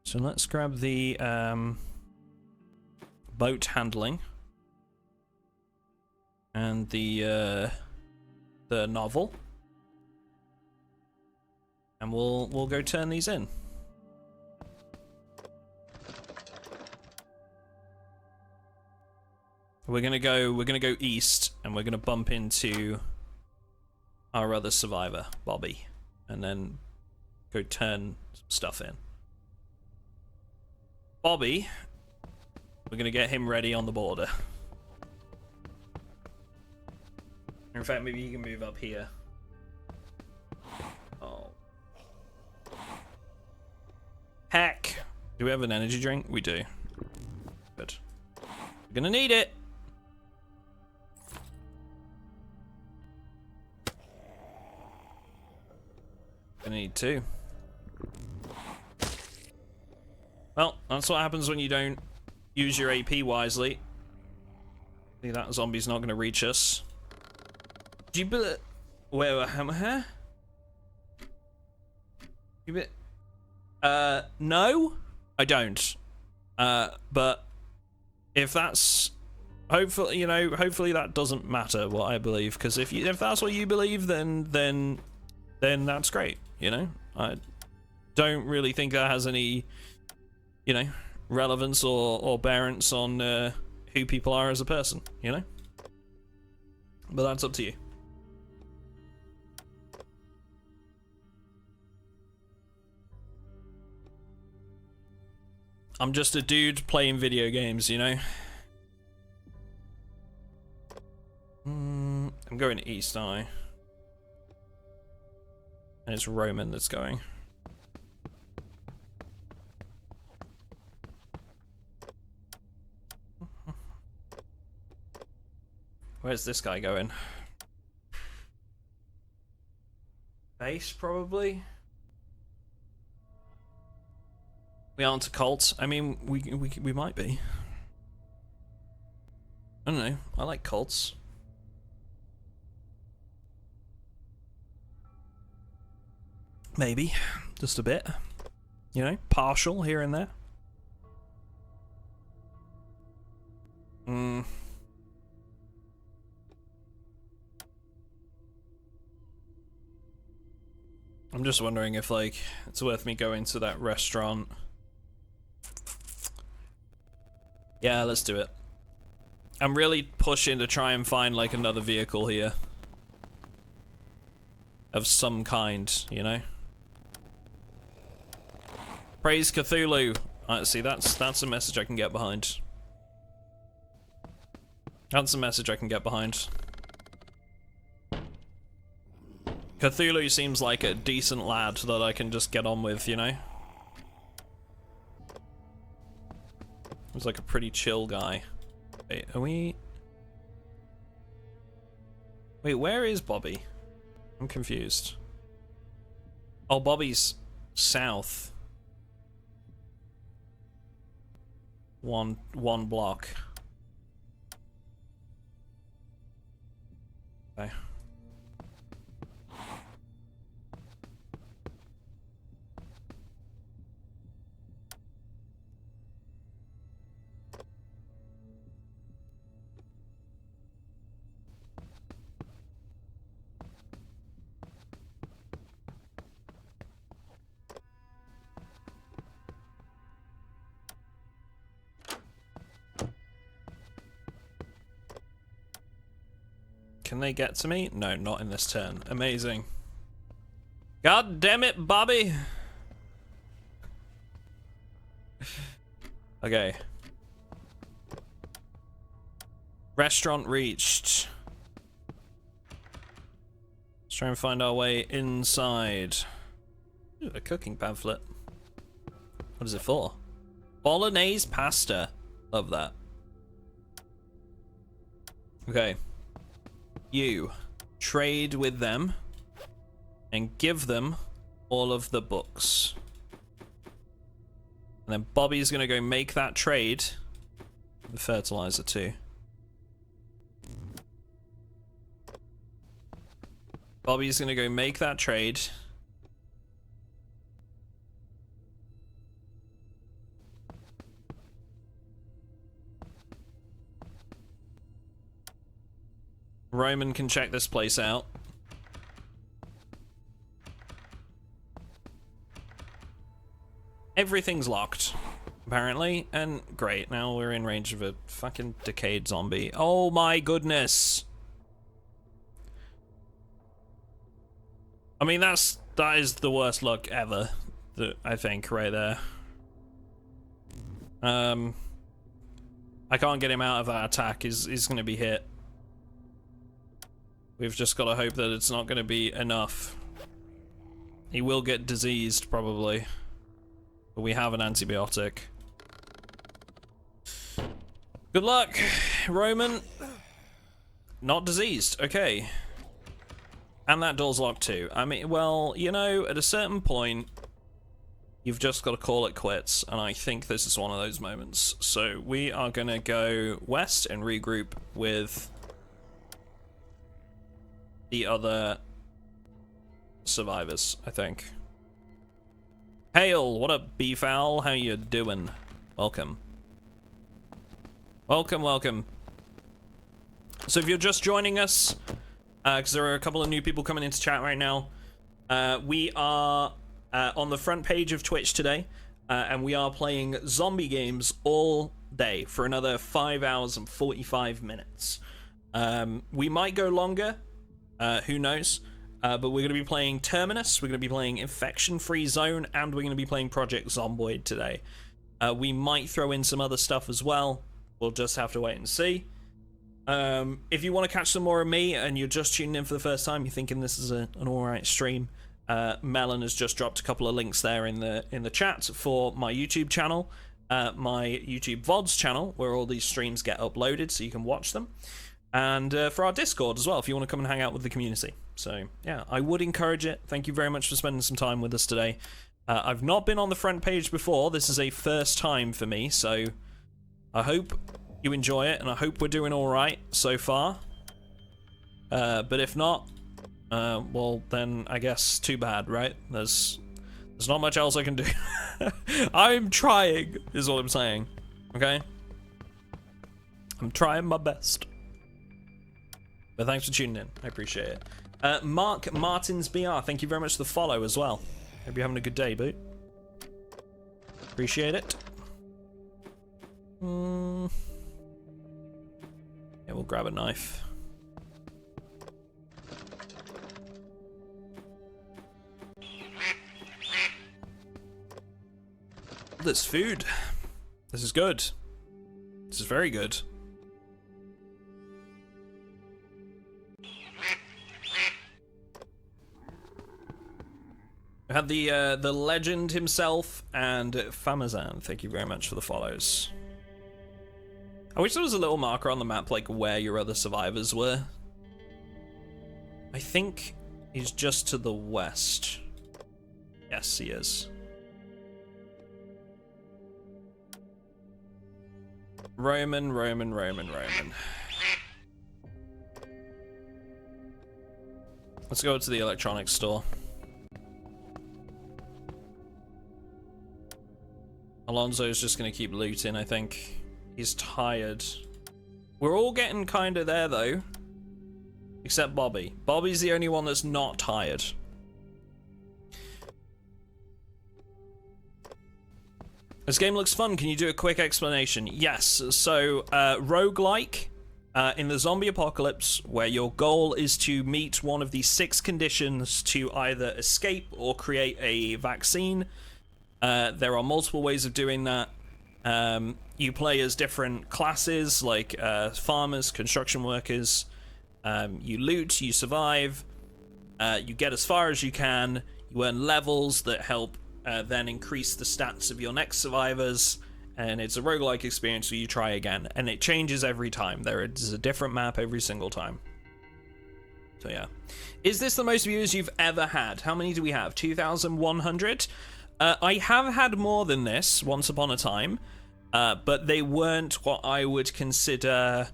So let's grab the boat handling and the novel, and we'll go turn these in. We're gonna go east, and we're gonna bump into our other survivor, Bobby, and then go turn some stuff in. Bobby, we're gonna get him ready on the border. In fact, maybe he can move up here. Oh. Heck. Do we have an energy drink? We do. Good. We're gonna need it. Gonna need 2. Well, that's what happens when you don't use your AP wisely. See, that zombie's not gonna reach us. Do you believe? Wait, hammer? You bit? No, I don't. But if that's hopefully, you know, hopefully that doesn't matter what I believe, because if that's what you believe, then that's great. You know, I don't really think that has any, you know, relevance or bearance on who people are as a person, you know? But that's up to you. I'm just a dude playing video games, you know? I'm going east, aren't I? And it's Roman that's going. Where's this guy going? Base, probably? We aren't a cult. I mean, we might be. I don't know. I like cults. Maybe. Just a bit. You know, partial here and there. I'm just wondering if, like, it's worth me going to that restaurant. Yeah, let's do it. I'm really pushing to try and find, like, another vehicle here. Of some kind, you know? Praise Cthulhu. See, that's a message I can get behind. That's a message I can get behind. Cthulhu seems like a decent lad that I can just get on with, you know? He's like a pretty chill guy. Wait, are we... Wait, where is Bobby? I'm confused. Oh, Bobby's south. One block. Okay. Can they get to me? No, not in this turn. Amazing. God damn it, Bobby! Okay. Restaurant reached. Let's try and find our way inside. Ooh, a cooking pamphlet. What is it for? Bolognese pasta. Love that. Okay. You trade with them and give them all of the books. And then Bobby's gonna go make that trade. The fertilizer too. Bobby's gonna go make that trade. Roman can check this place out. Everything's locked, apparently, and great, now we're in range of a fucking decayed zombie. Oh my goodness! I mean, that is the worst luck ever, I think, right there. I can't get him out of that attack, he's gonna be hit. We've just got to hope that it's not going to be enough. He will get diseased, probably. But we have an antibiotic. Good luck, Roman. Not diseased, okay. And that door's locked too. I mean, well, you know, at a certain point, you've just got to call it quits. And I think this is one of those moments. So we are going to go west and regroup with the other survivors, I think. Hail, what up, beefowl? How you doing? Welcome. Welcome, welcome. So if you're just joining us, because there are a couple of new people coming into chat right now, we are on the front page of Twitch today, and we are playing zombie games all day for another 5 hours and 45 minutes. We might go longer. Who knows? But we're going to be playing Terminus, we're going to be playing Infection Free Zone, and we're going to be playing Project Zomboid today. We might throw in some other stuff as well. We'll just have to wait and see. If you want to catch some more of me and you're just tuning in for the first time, you're thinking this is an alright stream, Melon has just dropped a couple of links there in the chat for my YouTube channel, my YouTube VODs channel, where all these streams get uploaded so you can watch them. And for our Discord as well, if you want to come and hang out with the community. So, yeah, I would encourage it. Thank you very much for spending some time with us today. I've not been on the front page before. This is a first time for me, so I hope you enjoy it, and I hope we're doing all right so far. But if not, well, then I guess too bad, right? There's not much else I can do. I'm trying, is what I'm saying. Okay? I'm trying my best. But thanks for tuning in. I appreciate it. Mark Martins BR, thank you very much for the follow as well. Hope you're having a good day, boot. Appreciate it. Yeah, we'll grab a knife. This food. This is good. This is very good. We had the legend himself and Famazan. Thank you very much for the follows. I wish there was a little marker on the map like where your other survivors were. I think he's just to the west. Yes, he is. Roman. Let's go to the electronics store. Alonso's just gonna keep looting, I think. He's tired. We're all getting kind of there, though. Except Bobby. Bobby's the only one that's not tired. This game looks fun. Can you do a quick explanation? Yes. So, roguelike, in the zombie apocalypse, where your goal is to meet one of the 6 conditions to either escape or create a vaccine. There are multiple ways of doing that. You play as different classes, like farmers, construction workers. You loot, you survive, you get as far as you can, you earn levels that help then increase the stats of your next survivors, and it's a roguelike experience where you try again, and it changes every time. There is a different map every single time. So yeah. Is this the most viewers you've ever had? How many do we have? 2,100? I have had more than this once upon a time, but they weren't what I would consider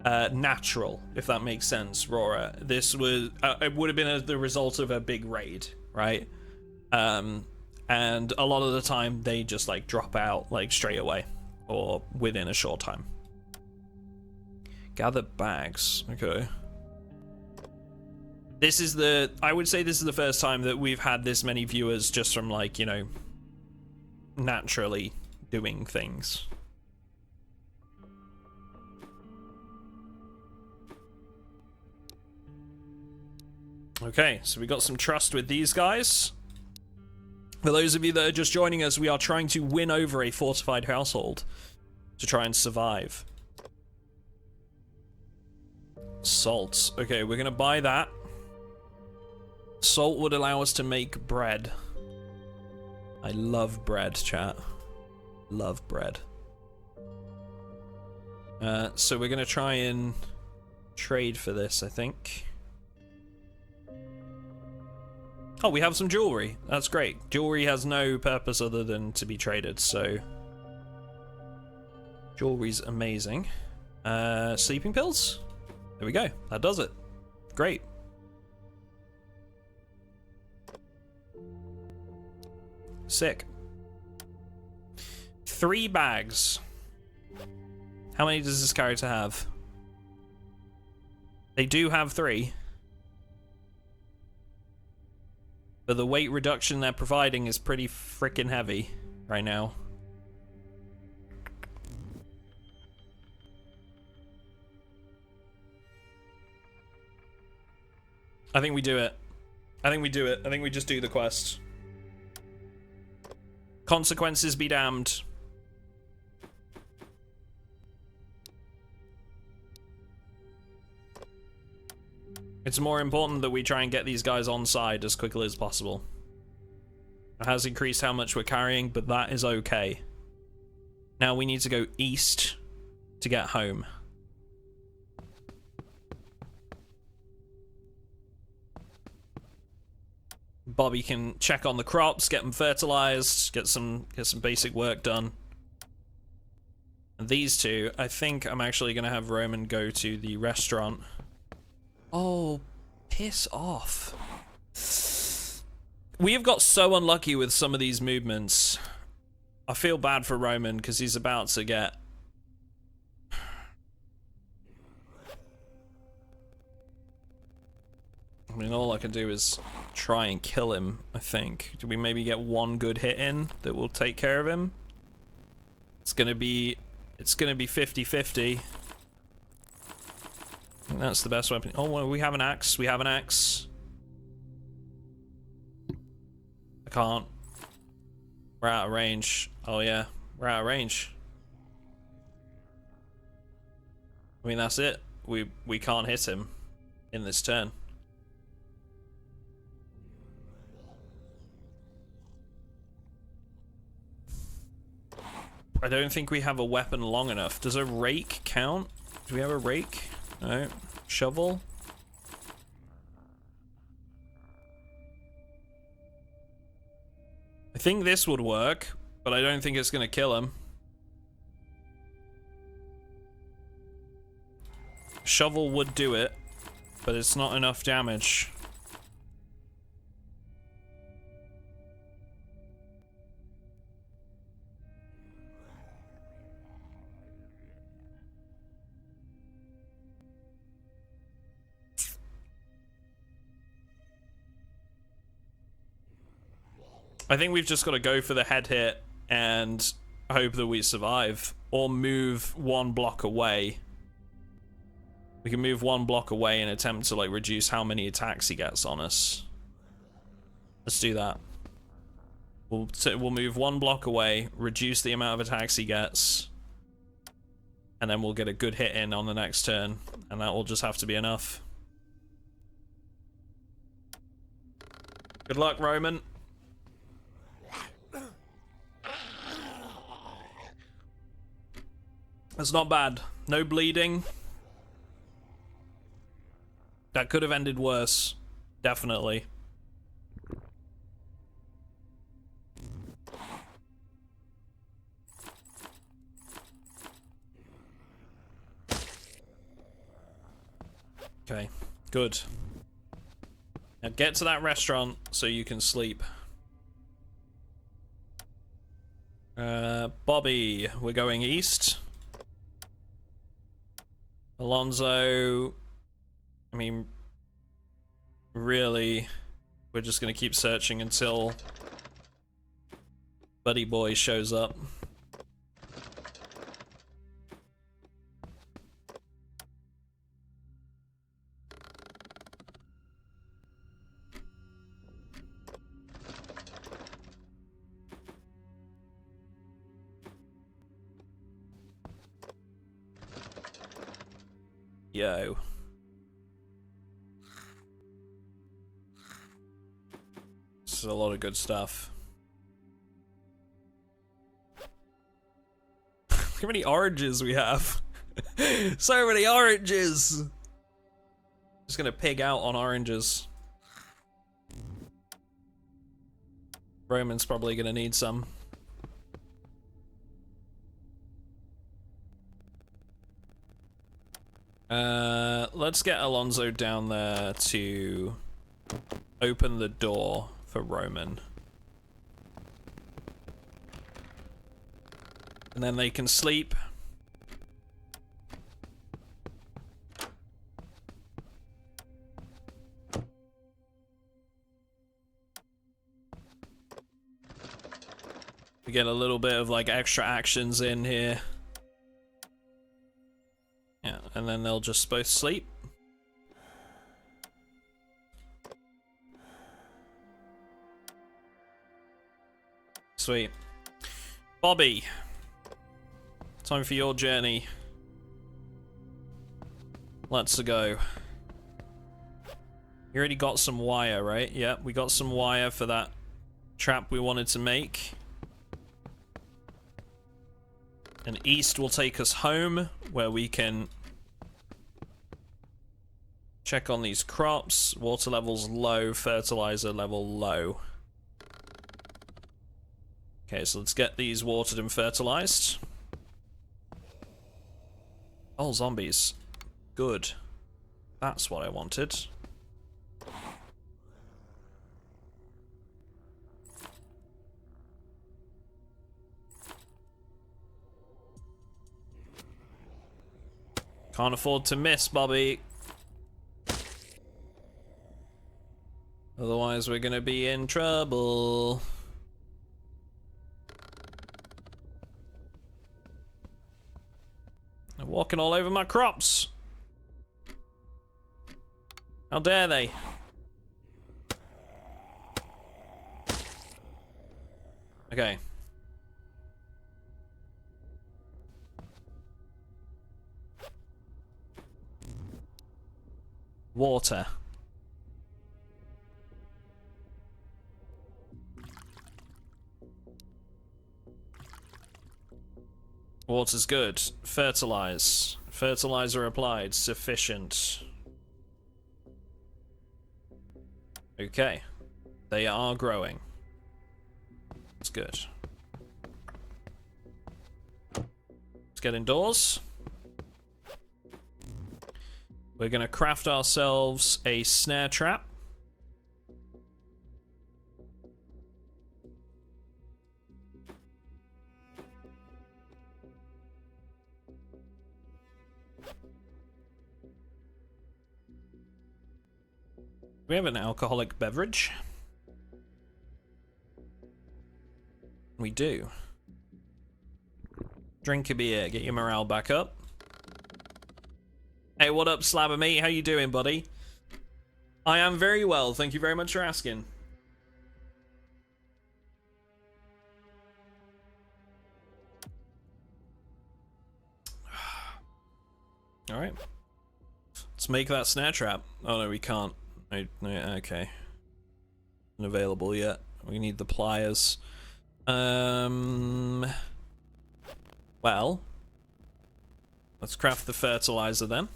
natural, if that makes sense, Rora. This was it would have been the result of a big raid, right? And a lot of the time they just like drop out like straight away or within a short time. Gather bags. Okay. This is I would say this is the first time that we've had this many viewers just from like, you know, naturally doing things. Okay, so we got some trust with these guys. For those of you that are just joining us, we are trying to win over a fortified household to try and survive. Salt. Okay, we're gonna buy that. Salt would allow us to make bread. I love bread, chat. Love bread. So we're gonna try and trade for this, I think. Oh, we have some jewelry. That's great. Jewelry has no purpose other than to be traded, so jewelry's amazing. Sleeping pills? There we go. That does it. Great. Sick. 3 bags. How many does this character have? They do have 3. But the weight reduction they're providing is pretty freaking heavy right now. I think we do it. I think we do it. I think we just do the quest. Consequences be damned. It's more important that we try and get these guys on side as quickly as possible. It has increased how much we're carrying, but that is okay. Now we need to go east to get home. Bobby can check on the crops, get them fertilized, get some basic work done. And these two, I think I'm actually gonna have Roman go to the restaurant. Oh, piss off. We have got so unlucky with some of these movements. I feel bad for Roman because he's about to get... I mean, all I can do is try and kill him, I think. Do we maybe get one good hit in that will take care of him? It's gonna be 50-50. I think that's the best weapon. Oh, well, we have an axe. We have an axe. I can't. We're out of range. Oh, yeah. We're out of range. I mean, that's it. We can't hit him in this turn. I don't think we have a weapon long enough. Does a rake count? Do we have a rake? No. Shovel? I think this would work, but I don't think it's gonna kill him. Shovel would do it, but it's not enough damage. I think we've just got to go for the head hit and hope that we survive, or move one block away. We can move one block away and attempt to like reduce how many attacks he gets on us. Let's do that. We'll move one block away, reduce the amount of attacks he gets, and then we'll get a good hit in on the next turn, and that will just have to be enough. Good luck, Roman. That's not bad. No bleeding. That could have ended worse. Definitely. Okay, good. Now get to that restaurant so you can sleep. Bobby, we're going east. Alonso, I mean, really, we're just gonna keep searching until Buddy Boy shows up. Yo. This is a lot of good stuff. Look how many oranges we have. So many oranges! Just gonna pig out on oranges. Roman's probably gonna need some. Let's get Alonso down there to open the door for Roman. And then they can sleep. We get a little bit of like extra actions in here. Yeah, and then they'll just both sleep. Sweet. Bobby, time for your journey. Let's go. You already got some wire, right? Yeah, we got some wire for that trap we wanted to make. And east will take us home, where we can check on these crops. Water levels low, fertilizer level low. Okay, so let's get these watered and fertilized. Oh, zombies. Good. That's what I wanted. Can't afford to miss, Bobby. Otherwise, we're gonna be in trouble. They're walking all over my crops. How dare they? Okay. Water. Water's good. Fertilize. Fertilizer applied. Sufficient. Okay. They are growing. That's good. Let's get indoors. We're gonna craft ourselves a snare trap. We have an alcoholic beverage. We do. Drink a beer, get your morale back up. Hey, what up, Slabber Mate? How you doing, buddy? I am very well, thank you very much for asking. Alright. Let's make that snare trap. Oh no, we can't. Okay. Unavailable yet. We need the pliers. Well, let's craft the fertilizer then.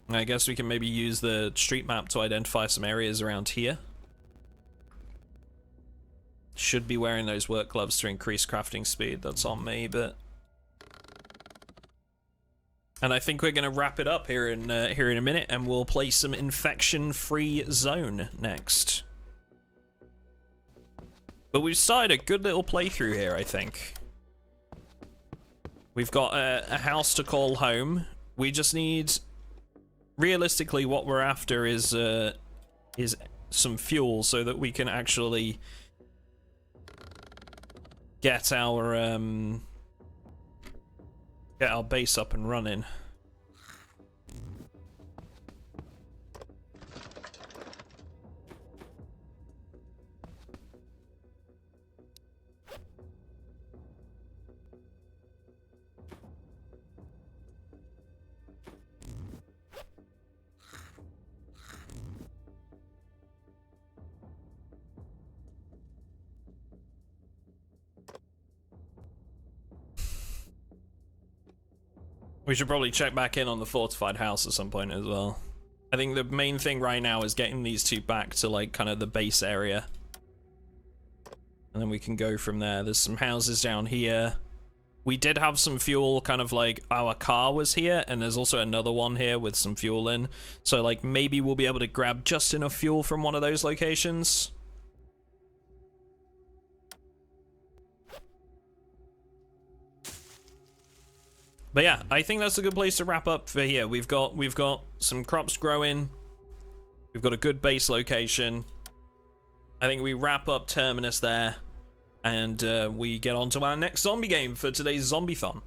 I guess we can maybe use the street map to identify some areas around here. Should be wearing those work gloves to increase crafting speed. That's on me, but... And I think we're going to wrap it up here in a minute, and we'll play some infection-free zone next. But we've started a good little playthrough here, I think. We've got a house to call home. We just need... Realistically, what we're after is some fuel so that we can actually get our base up and running. We should probably check back in on the fortified house at some point as well. I think the main thing right now is getting these two back to like kind of the base area. And then we can go from there. There's some houses down here. We did have some fuel, kind of like our car was here, and there's also another one here with some fuel in. So like maybe we'll be able to grab just enough fuel from one of those locations. But yeah, I think that's a good place to wrap up for here. We've got some crops growing. We've got a good base location. I think we wrap up Terminus there, and we get on to our next zombie game for today's Zombie-thon.